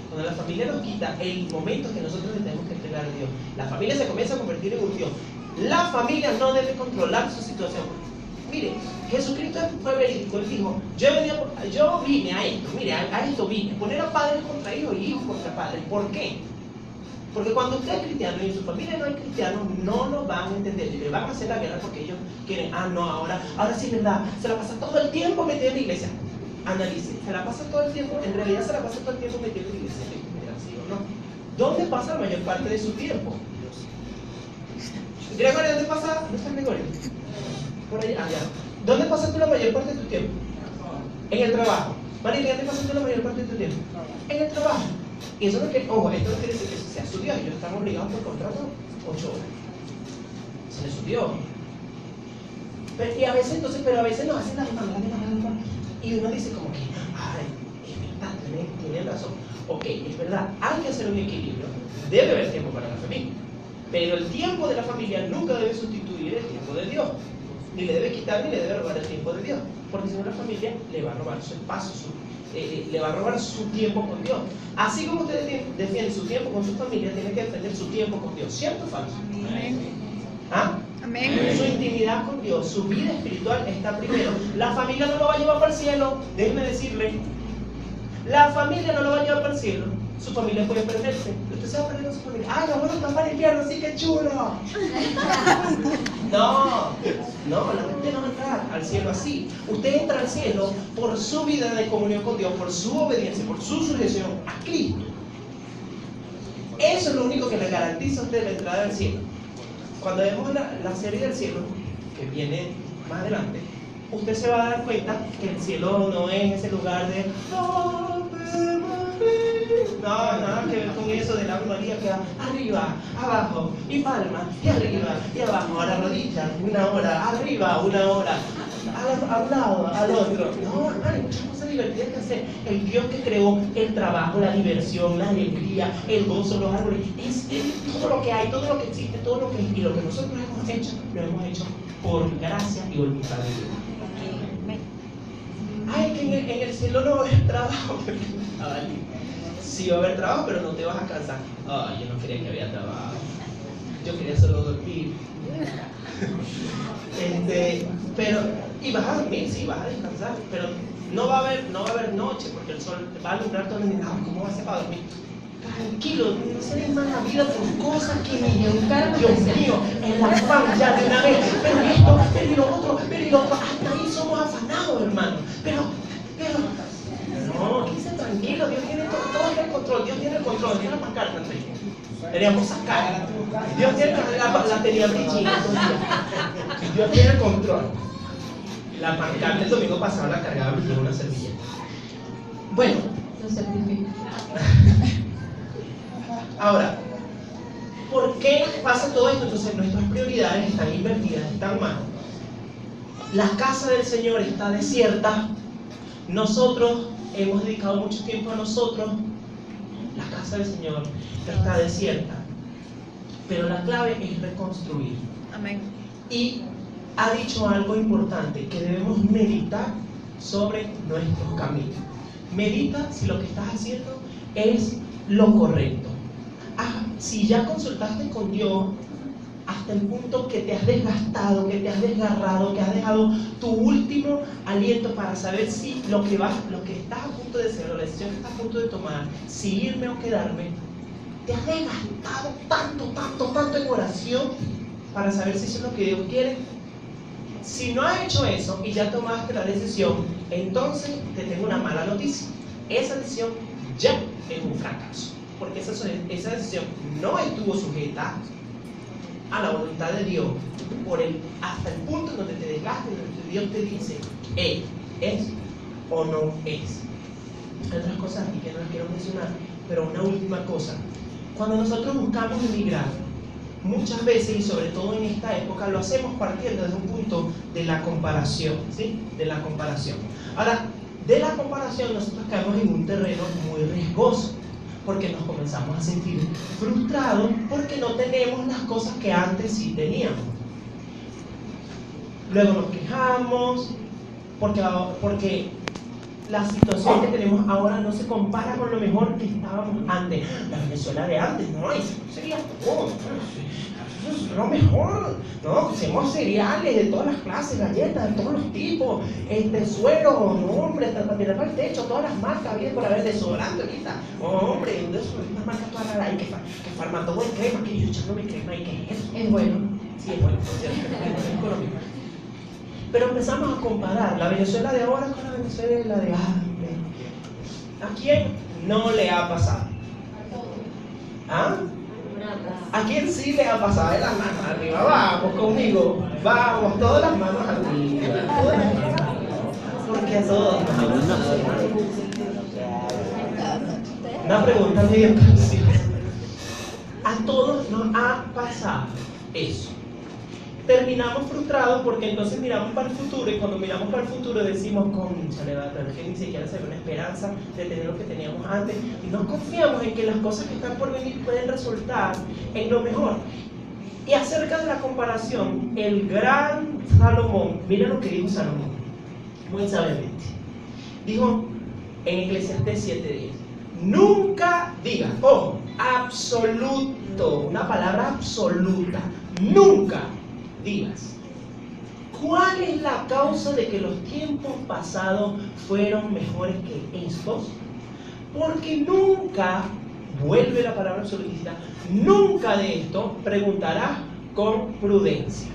cuando la familia nos quita el momento que nosotros le tenemos que entregar a Dios, la familia se comienza a convertir en un Dios. La familia no debe controlar su situación. Mire, Jesucristo fue verídico. Él dijo, yo vine a esto, mire, a esto vine, poner a padres contra hijos y hijos contra padres. ¿Por qué? Porque cuando usted es cristiano y en su familia no hay cristianos, no lo van a entender. Y le van a hacer la guerra porque ellos quieren, ahora sí es verdad, se la pasa todo el tiempo metido en la iglesia. Analice, se la pasa todo el tiempo, en realidad se la pasa todo el tiempo metido en la iglesia. ¿Sí o no? ¿Dónde pasa la mayor parte de su tiempo? Gregorio, ¿dónde pasa? ¿Dónde está Gregorio? Por allá, allá. ¿Dónde pasas tú la mayor parte de tu tiempo? En el trabajo. María, ¿dónde pasas tú la mayor parte de tu tiempo? En el trabajo. Y eso no quiere, esto no quiere decir que eso sea su Dios. Ellos están obligados por contrato 8 horas. Se les subió. Pero a veces nos hacen la demanda. Y uno dice como que, ay, es verdad, tienen razón. Ok, es verdad, hay que hacer un equilibrio. Debe haber tiempo para la familia. Pero el tiempo de la familia nunca debe sustituir el tiempo de Dios. Ni le debe quitar ni le debe robar el tiempo de Dios. Porque si no la familia le va a robar su espacio, le va a robar su tiempo con Dios. Así como usted defiende su tiempo con su familia, tiene que defender su tiempo con Dios. ¿Cierto o falso? ¿Ah? Amén. Su intimidad con Dios, su vida espiritual está primero. La familia no lo va a llevar para el cielo, déjeme decirle. La familia no lo va a llevar para el cielo. Su familia puede perderse. Usted se va a perder con su familia. ¡Ay, abuelo, está para el infierno! ¡Sí, qué chulo! No, la gente no va a entrar al cielo así. Usted entra al cielo por su vida de comunión con Dios, por su obediencia, por su sujeción a Cristo. Eso es lo único que le garantiza a usted la entrada al cielo. Cuando vemos la serie del cielo, que viene más adelante, usted se va a dar cuenta que el cielo no es ese lugar de no, nada que ver con eso del Ave María, que va arriba, abajo, y palma, y arriba, y abajo, a la rodilla, 1 hora, arriba, 1 hora, a un lado, al otro. No, hay muchas cosas divertidas que hacer. El Dios que creó el trabajo, la diversión, la alegría, el gozo, los árboles, es todo lo que hay, todo lo que existe, todo lo que es, y lo que nosotros hemos hecho, lo hemos hecho por gracia y voluntad de Dios. Ay, que en el cielo no va a haber trabajo. Sí va a haber trabajo, pero no te vas a cansar. Ay, yo no quería que había trabajo. Yo quería solo dormir. Pero, y vas a dormir, sí, vas a descansar, pero no va a haber noche, porque el sol va a alumbrar todo el día. ¿Cómo va a ser para dormir? Tranquilo, no se den más la vida por cosas que ni Dios mío, el afán ya de una vez, pero esto, pero y lo otro, hasta ahí somos afanados, hermano. Pero, no, quédese tranquilo, Dios tiene todo el control, Dios tiene el control, tiene la pancarta, deberíamos sacar. Dios tiene la tenía Brigitte, Dios tiene el control. La pancarta el domingo pasado la cargaba Brigitte en una servilleta. Bueno, Lo certifico. ahora, ¿por qué pasa todo esto? Entonces nuestras prioridades están invertidas, están mal. La casa del Señor está desierta. Nosotros hemos dedicado mucho tiempo a nosotros. La casa del Señor está desierta. Pero la clave es reconstruir. Amén. Y ha dicho algo importante, que debemos meditar sobre nuestros caminos. Medita si lo que estás haciendo es lo correcto. Si ya consultaste con Dios hasta el punto que te has desgastado, que te has desgarrado, que has dejado tu último aliento para saber si lo que estás a punto de hacer, o la decisión que estás a punto de tomar, si irme o quedarme, te has desgastado tanto en oración para saber si eso es lo que Dios quiere. Si no has hecho eso y ya tomaste la decisión, entonces te tengo una mala noticia. Esa decisión ya es un fracaso, porque esa decisión no estuvo sujeta a la voluntad de Dios hasta el punto en donde te desgastes, donde Dios te dice, ¿es o no es? Hay otras cosas aquí que no las quiero mencionar, pero una última cosa. Cuando nosotros buscamos emigrar, muchas veces, y sobre todo en esta época, lo hacemos partiendo desde un punto de la comparación, ¿sí? De la comparación. Ahora, de la comparación nosotros caemos en un terreno muy riesgoso, porque nos comenzamos a sentir frustrados porque no tenemos las cosas que antes sí teníamos. Luego nos quejamos porque la situación que tenemos ahora no se compara con lo mejor que estábamos antes. La Venezuela de antes, no, eso sería todo, eso es lo mejor, no, hacemos cereales de todas las clases, galletas de todos los tipos, suero, no, hombre, para tirar para el techo, todas las marcas, había por haber desodorante ahorita, hombre, unas marcas todas raras, que Farmatodo de crema, que yo echándome crema, y que es eso. Es bueno. Sí, es bueno, por cierto, es económico. Pero empezamos a comparar la Venezuela de ahora con la Venezuela de antes. ¿A quién no le ha pasado? ¿Ah? ¿A quién sí le ha pasado? De las manos arriba, vamos conmigo, vamos, todas las manos arriba, todas las manos arriba. Porque a todos nos ha pasado. Una pregunta medio capciosa. A todos nos ha pasado eso. Terminamos frustrados porque entonces miramos para el futuro, y cuando miramos para el futuro decimos, cónchale, pero es que ni siquiera se ve una esperanza de tener lo que teníamos antes, y no confiamos en que las cosas que están por venir pueden resultar en lo mejor. Y acerca de la comparación, el gran Salomón, mira lo que dijo Salomón, muy sabiamente. Dijo en Eclesiastés 7:10, nunca digas, ojo, absoluto, una palabra absoluta. Nunca digas, ¿cuál es la causa de que los tiempos pasados fueron mejores que estos? Porque nunca, vuelve la palabra absolutista, nunca de esto preguntarás con prudencia.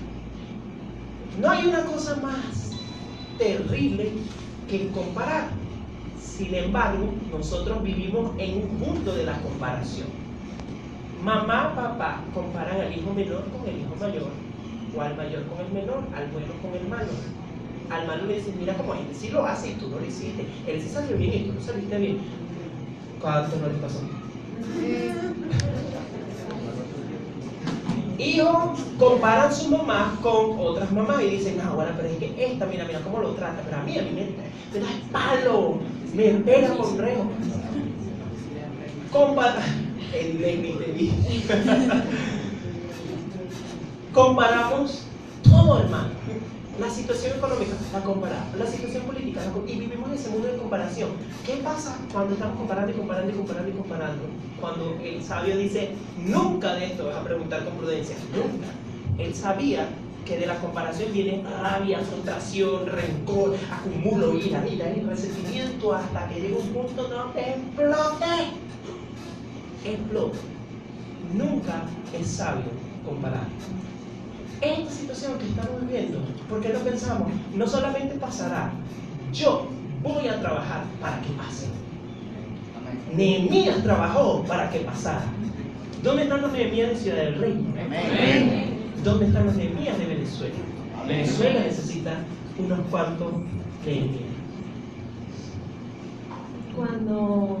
No hay una cosa más terrible que comparar. Sin embargo, nosotros vivimos en un mundo de la comparación. Mamá, papá comparan al hijo menor con el hijo mayor, o al mayor con el menor, al bueno con el malo. Al malo le dicen, mira cómo este sí lo hace y tú no lo hiciste. Él sí salió bien y tú no saliste bien. ¿Cuánto no les pasó? Hijos comparan su mamá con otras mamás y dicen, no, bueno, pero es que esta, mira cómo lo trata, pero a mí me da palo, me pega con rejo. Comparamos todo, hermano. La situación económica la comparamos, la situación política y vivimos en ese mundo de comparación. ¿Qué pasa cuando estamos comparando? Cuando el sabio dice, nunca de esto vas a preguntar con prudencia, nunca. Él sabía que de la comparación viene rabia, frustración, rencor, acumulo, ira y resentimiento hasta que llega un punto donde explote. Nunca es sabio comparar. Esta situación que estamos viviendo, ¿por qué no pensamos? No solamente pasará, yo voy a trabajar para que pase. Nehemías trabajó para que pasara. ¿Dónde están los Nehemías de Ciudad del Rey? ¿Dónde están los Nehemías de Venezuela? Venezuela necesita unos cuantos Nehemías. Cuando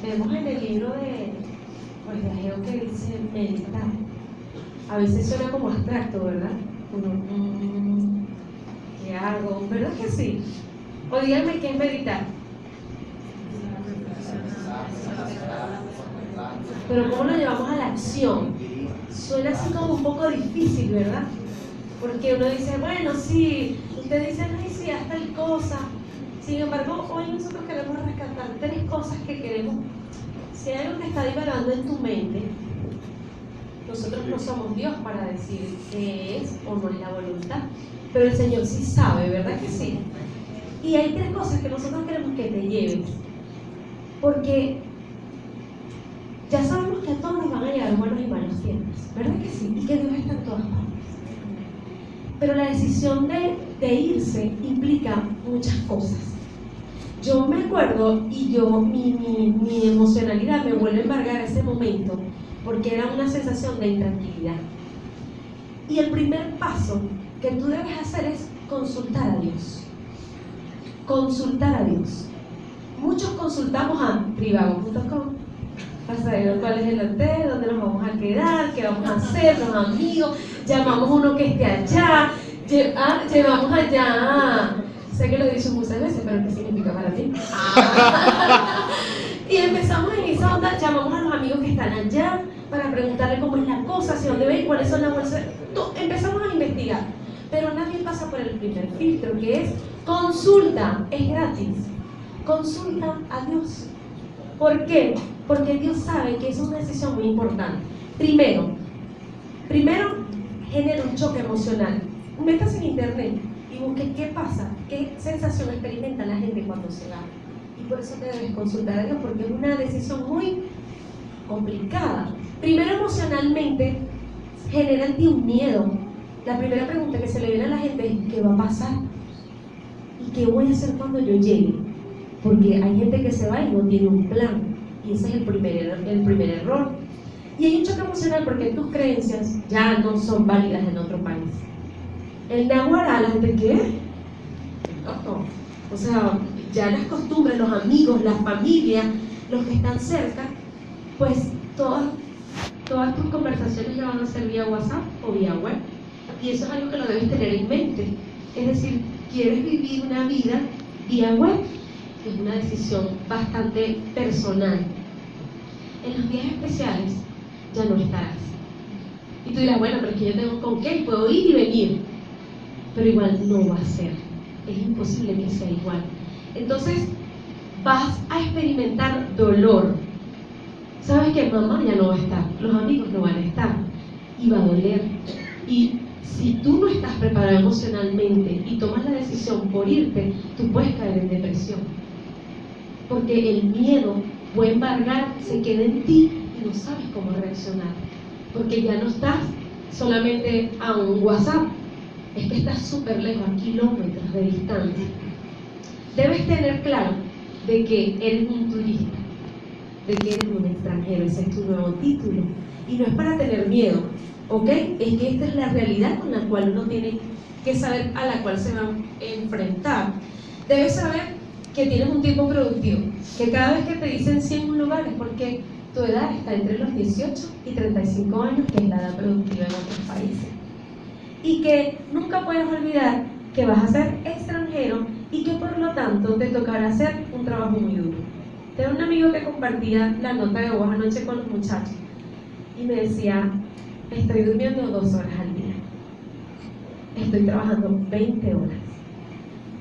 vemos en el libro de Ageo que dice meditar, a veces suena como abstracto, ¿verdad? Uno, ¿qué hago? ¿Verdad que sí? O díganme qué es meditar. Pero ¿cómo lo llevamos a la acción? Suena así como un poco difícil, ¿verdad? Porque uno dice, bueno, sí, usted dice, ay, sí, haz tal cosa. Sin embargo, hoy nosotros queremos rescatar 3 cosas que queremos. Si hay algo que está divagando en tu mente, nosotros no somos Dios para decir qué es o no es la voluntad, pero el Señor sí sabe, ¿verdad que sí? Y hay 3 cosas que nosotros queremos que te lleves, porque ya sabemos que a todos nos van a llegar buenos y malos tiempos, ¿verdad que sí? Y que Dios está en todas partes. Pero la decisión de irse implica muchas cosas. Yo me acuerdo y mi emocionalidad me vuelve a embargar a ese momento, porque era una sensación de intranquilidad. Y el primer paso que tú debes hacer es consultar a Dios. Consultar a Dios. Muchos consultamos a trivago.com para saber cuál es el hotel, dónde nos vamos a quedar, qué vamos a hacer, los amigos, llamamos a uno que esté allá, llevamos allá, sé que lo he dicho muchas veces, pero ¿qué significa para ti? Y empezamos en esa onda, llamamos a los amigos que están allá para preguntarle cómo es la cosa, hacia dónde ven, cuáles son las bolsas. Empezamos a investigar, pero nadie pasa por el primer filtro, que es consulta, es gratis. Consulta a Dios. ¿Por qué? Porque Dios sabe que es una decisión muy importante. Primero genera un choque emocional. Métase en internet y busque qué pasa, qué sensación experimenta la gente cuando se va. Y por eso te debes consultar a Dios, porque es una decisión muy complicada. Primero, emocionalmente genera en ti un miedo. La primera pregunta que se le viene a la gente es: ¿qué va a pasar? ¿Y qué voy a hacer cuando yo llegue? Porque hay gente que se va y no tiene un plan, y ese es el primer error. Y hay un choque emocional porque tus creencias ya no son válidas en otro país. El náhuatl, la gente, ¿qué? O sea, ya las costumbres, los amigos, la familia, los que están cerca, pues todas tus conversaciones ya van a ser vía WhatsApp o vía web. Y eso es algo que lo debes tener en mente. Es decir, ¿quieres vivir una vida vía web? Es una decisión bastante personal. En los días especiales ya no estarás. Y tú dirás, bueno, pero es que yo tengo con qué, puedo ir y venir. Pero igual no va a ser. Es imposible que sea igual. Entonces, vas a experimentar dolor. sabes que mamá ya no va a estar, los amigos no van a estar, y va a doler. Y si tú no estás preparado emocionalmente y tomas la decisión por irte, tú puedes caer en depresión. Porque el miedo puede embargar, se queda en ti y no sabes cómo reaccionar. Porque ya no estás solamente a un WhatsApp, es que estás súper lejos, a kilómetros de distancia. Debes tener claro de que eres un turista, de que eres un extranjero, ese es tu nuevo título. Y no es para tener miedo, ¿ok? Es que esta es la realidad con la cual uno tiene que saber, a la cual se va a enfrentar. Debes saber que tienes un tiempo productivo, que cada vez que te dicen 100 lugares, porque tu edad está entre los 18 y 35 años, que es la edad productiva en otros países. Y que nunca puedes olvidar que vas a ser extranjero y que por lo tanto te tocará hacer un trabajo muy duro. Tengo un amigo que compartía la nota de voz anoche con los muchachos y me decía, estoy durmiendo 2 horas al día, estoy trabajando 20 horas,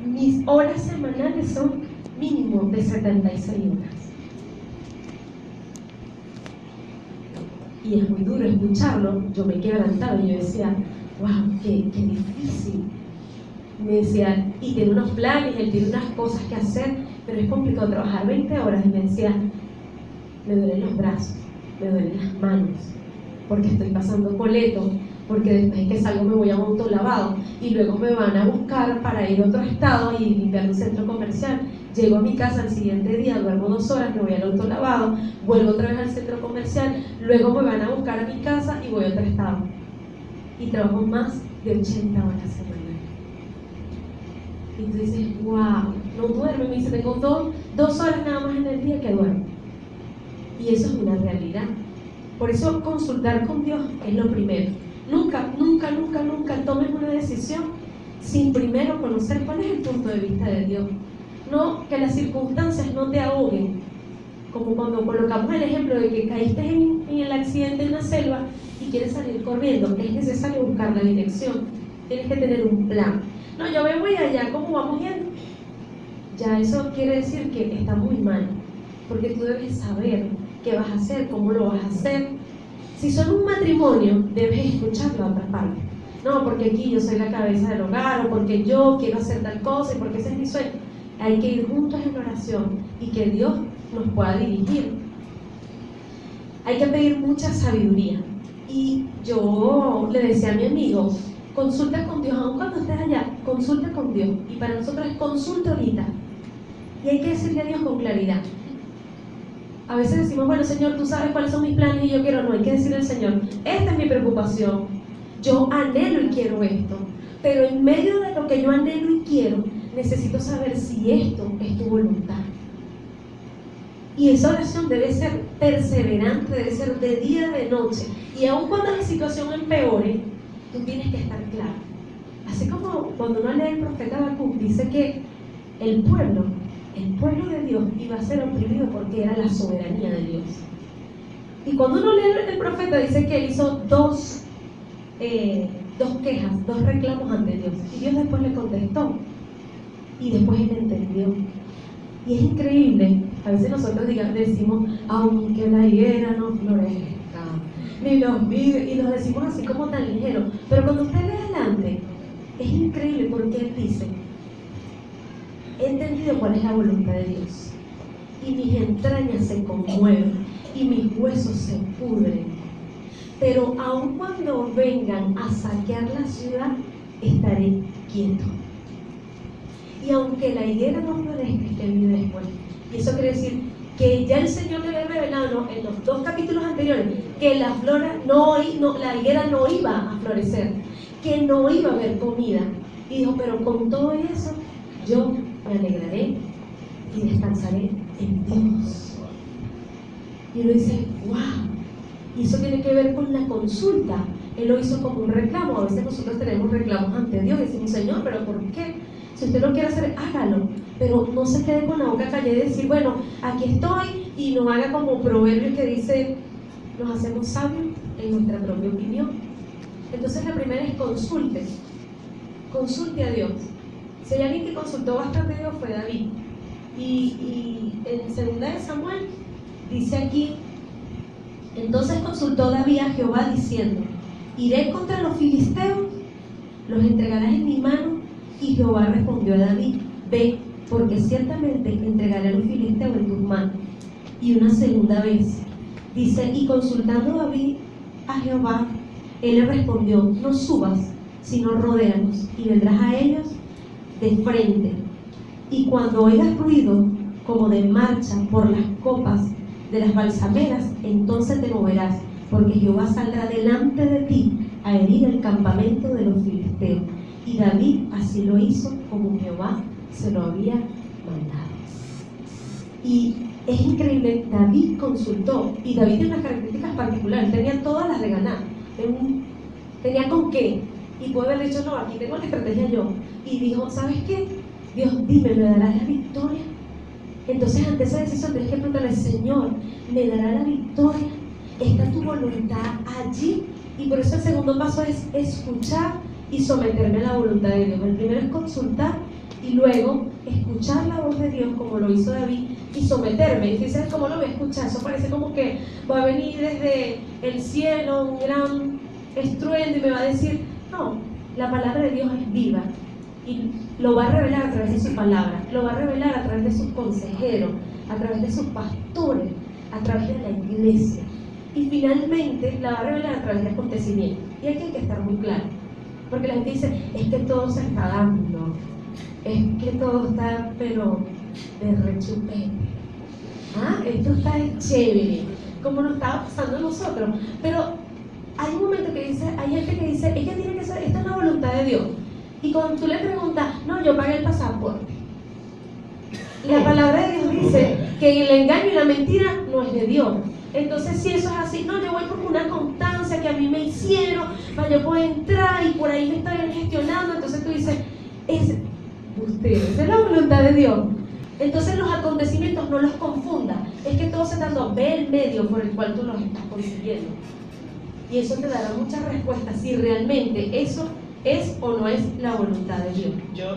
mis horas semanales son mínimo de 76 horas. Y es muy duro escucharlo, yo me quebrantaba y yo decía, wow, qué difícil. Me decía, y tiene unos planes, él tiene unas cosas que hacer, pero es complicado trabajar 20 horas. Y me decía, me duelen los brazos, me duelen las manos, porque estoy pasando coleto, porque después que salgo me voy a un autolavado y luego me van a buscar para ir a otro estado y limpiar un centro comercial. Llego a mi casa al siguiente día, duermo 2 horas, me voy al autolavado, vuelvo otra vez al centro comercial, luego me van a buscar a mi casa y voy a otro estado. Y trabajo más de 80 horas semanales. Y tú dices, wow, no duerme. Me dice, tengo 2 horas nada más en el día que duermo. Y eso es una realidad. Por eso consultar con Dios es lo primero. Nunca tomes una decisión sin primero conocer cuál es el punto de vista de Dios. No, que las circunstancias no te ahoguen. Como cuando colocamos el ejemplo de que caíste en el accidente en la selva y quieres salir corriendo, es necesario buscar la dirección. Tienes que tener un plan. No, yo me voy allá, ¿cómo vamos yendo? Ya eso quiere decir que está muy mal, porque tú debes saber qué vas a hacer, cómo lo vas a hacer. Si son un matrimonio, debes escuchar la otra parte. No, porque aquí yo soy la cabeza del hogar, o porque yo quiero hacer tal cosa, y porque ese es mi sueño. Hay que ir juntos en oración y que Dios nos pueda dirigir. Hay que pedir mucha sabiduría. Y yo le decía a mi amigo, consulta con Dios, aun cuando estés allá, consulta con Dios. Y para nosotros es consulta ahorita. Y hay que decirle a Dios con claridad. A veces decimos, bueno, Señor, tú sabes cuáles son mis planes y yo quiero. No, hay que decirle al Señor, esta es mi preocupación, yo anhelo y quiero esto, pero en medio de lo que yo anhelo y quiero, necesito saber si esto es tu voluntad. Y esa oración debe ser perseverante, debe ser de día, de noche. Y aun cuando la situación empeore, tú tienes que estar claro. Así como cuando uno lee el profeta Habacuc, dice que el pueblo de Dios iba a ser oprimido porque era la soberanía de Dios. Y cuando uno lee el profeta, dice que él hizo dos quejas, 2 reclamos ante Dios. Y Dios después le contestó. Y después él entendió. Y es increíble, a veces nosotros decimos, aunque la higuera no florezca, ni los vive, y lo decimos así como tan ligero. Pero cuando usted lee adelante, es increíble porque él dice, he entendido cuál es la voluntad de Dios, y mis entrañas se conmueven, y mis huesos se pudren. Pero aun cuando vengan a saquear la ciudad, estaré quieto. Y aunque la higuera no florezca, es que vive después. Y eso quiere decir que ya el Señor le había revelado en los 2 capítulos anteriores que la higuera no iba a florecer, que no iba a haber comida. Y dijo, pero con todo eso, yo me alegraré y descansaré en Dios. Y uno dice, wow. Y eso tiene que ver con la consulta. Él lo hizo como un reclamo. A veces nosotros tenemos reclamos ante Dios y decimos, Señor, ¿pero por qué? Si usted lo quiere hacer, hágalo. Pero no se quede con la boca callada y decir, bueno, aquí estoy, y no haga como proverbios que dice, nos hacemos sabios en nuestra propia opinión. Entonces la primera es consulte. Consulte a Dios. Si hay alguien que consultó bastante a Dios fue David. Y en 2 de Samuel dice aquí Entonces consultó David a Jehová diciendo: ¿iré contra los filisteos? ¿Los entregarás en mi mano? Y Jehová respondió a David: ve, porque ciertamente entregaré a los filisteos en tus manos. Y una segunda vez dice: y consultando David a Jehová, él le respondió: no subas, sino rodéalos, y vendrás a ellos de frente. Y cuando oigas ruido como de marcha por las copas de las balsameras, entonces te moverás, porque Jehová saldrá delante de ti a herir el campamento de los filisteos. Y David así lo hizo como Jehová se lo había mandado. Y es increíble, David consultó, y David tiene unas características particulares, tenía todas las de ganar, tenía con qué, y puede haber dicho: no, aquí tengo la estrategia yo, y dijo: ¿sabes qué? Dios, dime, ¿me darás la victoria? Entonces ante esa decisión tienes que preguntarle: Señor, ¿me dará la victoria? ¿Está tu voluntad allí? Y por eso el segundo paso es escuchar y someterme a la voluntad de Dios. El primero es consultar y luego escuchar la voz de Dios, como lo hizo David, y someterme. Y dices: ¿cómo lo voy a escuchar? Eso parece como que va a venir desde el cielo un gran estruendo y me va a decir. No, la palabra de Dios es viva y lo va a revelar a través de su palabra, lo va a revelar a través de sus consejeros, a través de sus pastores, a través de la iglesia, y finalmente la va a revelar a través de acontecimientos. Y aquí hay que estar muy claro, porque la gente dice: es que todo se está dando, es que todo está pero de rechupete, esto está chévere, como nos estaba pasando a nosotros. Pero hay un momento que dice, hay gente que dice: es que tiene que ser, esta es la voluntad de Dios. Y cuando tú le preguntas: no, yo pagué el pasaporte. La palabra de Dios dice que el engaño y la mentira no es de Dios. Entonces, si eso es así: no, yo voy por una constancia que a mí me hicieron para yo poder entrar y por ahí me están gestionando. Entonces tú dices: esa es la voluntad de Dios. Entonces los acontecimientos no los confunda, es que todo se está dando, ve el medio por el cual tú los estás consiguiendo. Y eso te dará muchas respuestas si realmente eso es o no es la voluntad de Dios.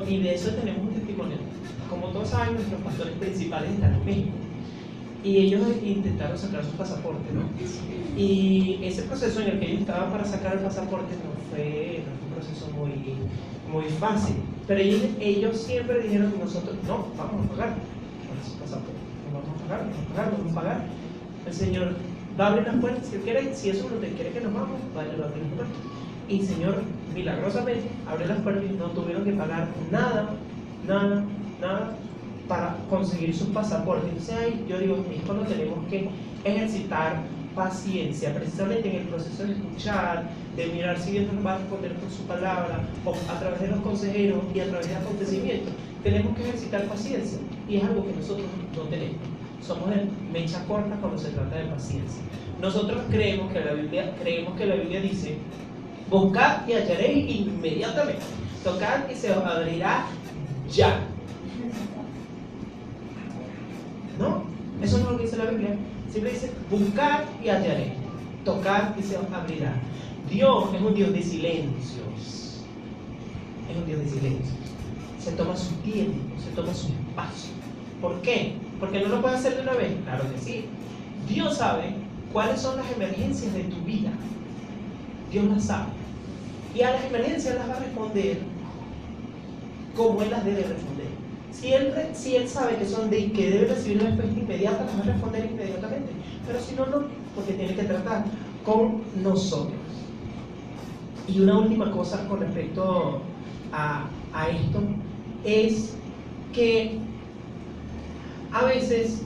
Y de eso tenemos un testimonio. Como todos saben, nuestros pastores principales están en México. Y ellos intentaron sacar su pasaporte, ¿no? Y ese proceso en el que ellos estaban para sacar el pasaporte no fue un proceso muy fácil. Pero ellos siempre dijeron que nosotros: no, vamos a pagar por ese pasaporte. No vamos a pagar. El Señor va a abrir las puertas si eso no te quiere que nos vamos, vaya a abrir las puertas. Y el Señor milagrosamente abrió las puertas y no tuvieron que pagar nada para conseguir sus pasaportes. Entonces yo digo: es cuando tenemos que ejercitar paciencia, precisamente en el proceso de escuchar, de mirar si Dios nos va a responder con su palabra, o a través de los consejeros y a través de acontecimientos. Tenemos que ejercitar paciencia, y es algo que nosotros no tenemos. Somos de mecha corta cuando se trata de paciencia. Nosotros creemos que la Biblia dice: buscad y hallaréis inmediatamente, tocad y se os abrirá ya. No, eso no es lo que dice la Biblia. Siempre dice: buscad y hallaréis, tocad y se os abrirá. Dios es un Dios de silencios. Es un Dios de silencios. Se toma su tiempo, se toma su espacio. ¿Por qué? ¿Porque no lo puede hacer de una vez? Claro que sí. Dios sabe cuáles son las emergencias de tu vida. Dios las sabe. Y a las emergencias las va a responder como Él las debe responder. Si él sabe que debe recibir una respuesta inmediata, las va a responder inmediatamente. Pero si no, no, porque tiene que tratar con nosotros. Y una última cosa con respecto a esto es que a veces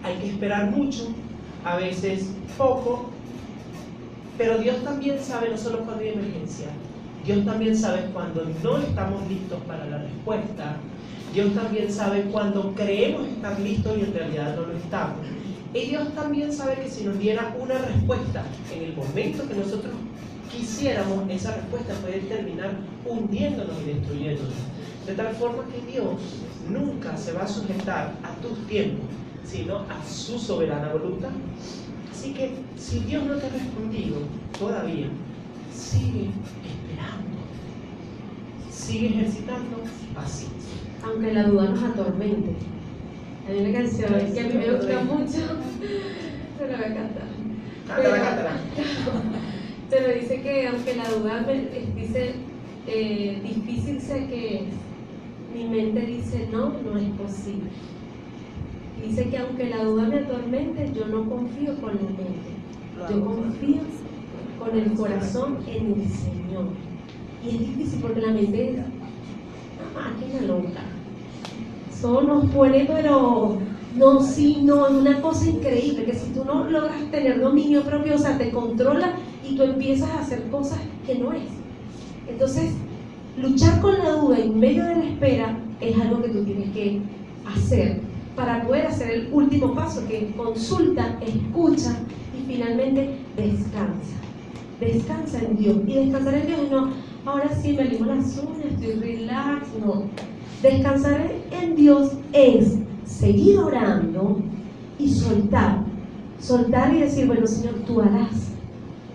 hay que esperar mucho, a veces poco, pero Dios también sabe no solo cuando hay emergencia, Dios también sabe cuando no estamos listos para la respuesta. Dios también sabe cuando creemos estar listos y en realidad no lo estamos. Y Dios también sabe que si nos diera una respuesta en el momento que nosotros quisiéramos, esa respuesta puede terminar hundiéndonos y destruyéndonos. De tal forma que Dios nunca se va a sujetar a tus tiempos, sino a su soberana voluntad. Así que si Dios no te ha respondido todavía, sigue esperando, sigue ejercitando paciencia. Aunque la duda nos atormente. Hay una canción que a mí me gusta mucho, pero la voy a cantar. Cántala. Pero dice que aunque la duda dice difícil sé que es, mi mente dice no es posible. Dice que aunque la duda me atormente, yo no confío con la mente, yo confío con el corazón en el Señor. Y es difícil porque la mente es una máquina loca. Eso nos pone, pero no, sí, no, es una cosa increíble, que si tú no logras tener dominio propio, o sea, te controla y tú empiezas a hacer cosas que no es. Entonces, luchar con la duda en medio de la espera es algo que tú tienes que hacer para poder hacer el último paso, que es consulta, escucha y finalmente descansa. Descansa en Dios. Y descansar en Dios es no, ahora sí me limo las uñas, estoy relax, no. Descansar en Dios es seguir orando y soltar. Soltar y decir, bueno, Señor, tú harás.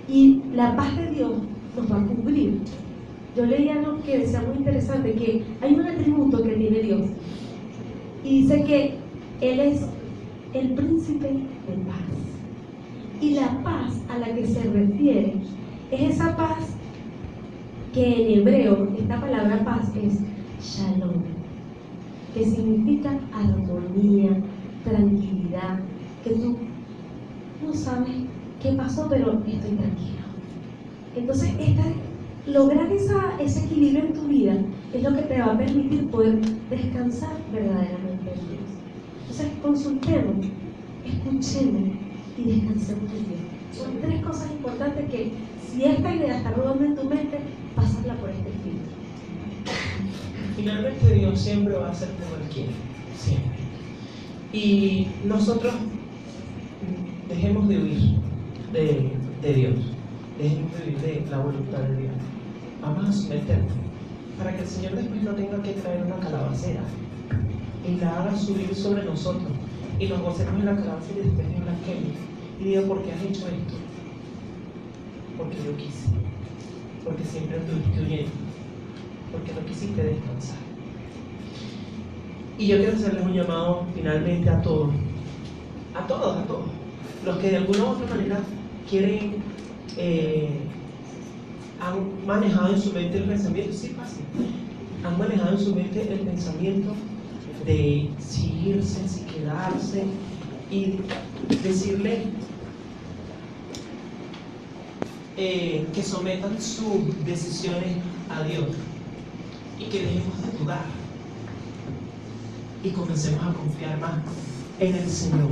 Y la paz de Dios nos va a cubrir. Yo leí algo que decía muy interesante, que hay un atributo que tiene Dios. Y dice que Él es el príncipe de paz. Y la paz a la que se refiere es esa paz que en hebreo, esta palabra paz es shalom, que significa armonía, tranquilidad, que tú no sabes qué pasó, pero estoy tranquilo. Entonces, lograr ese equilibrio en tu vida es lo que te va a permitir poder descansar verdaderamente en Dios. Entonces, consultemos, escuchemos y descansemos en Dios. Son 3 cosas importantes que, si esta idea está rodando en tu mente, pasarla por este filtro. Finalmente Dios siempre va a hacer como Él quiere, siempre. Y nosotros dejemos de huir de Dios, dejemos de huir de la voluntad de Dios. Vamos a someternos para que el Señor después no tenga que traer una calabacera y la haga subir sobre nosotros y nos gocemos en la calabacera y después Dios la queme y diga, ¿por qué has hecho esto? Porque yo quise, porque siempre estuviste huyendo, porque no quisiste descansar. Y yo quiero hacerles un llamado finalmente a todos, los que de alguna u otra manera quieren, han manejado en su mente el pensamiento, sí pasa, han manejado en su mente el pensamiento de si irse, si quedarse, y decirle que sometan sus decisiones a Dios y que dejemos de dudar y comencemos a confiar más en el Señor.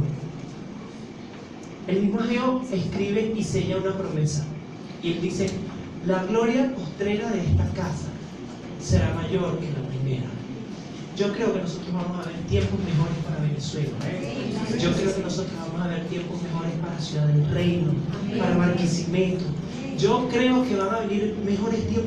El mismo Ageo escribe y sella una promesa y él dice: la gloria postrera de esta casa será mayor que la primera. Yo creo que nosotros vamos a ver tiempos mejores para Venezuela. Yo creo que nosotros vamos a ver tiempos mejores para Ciudad del Reino, para Barquisimeto. Yo creo que van a venir mejores tiempos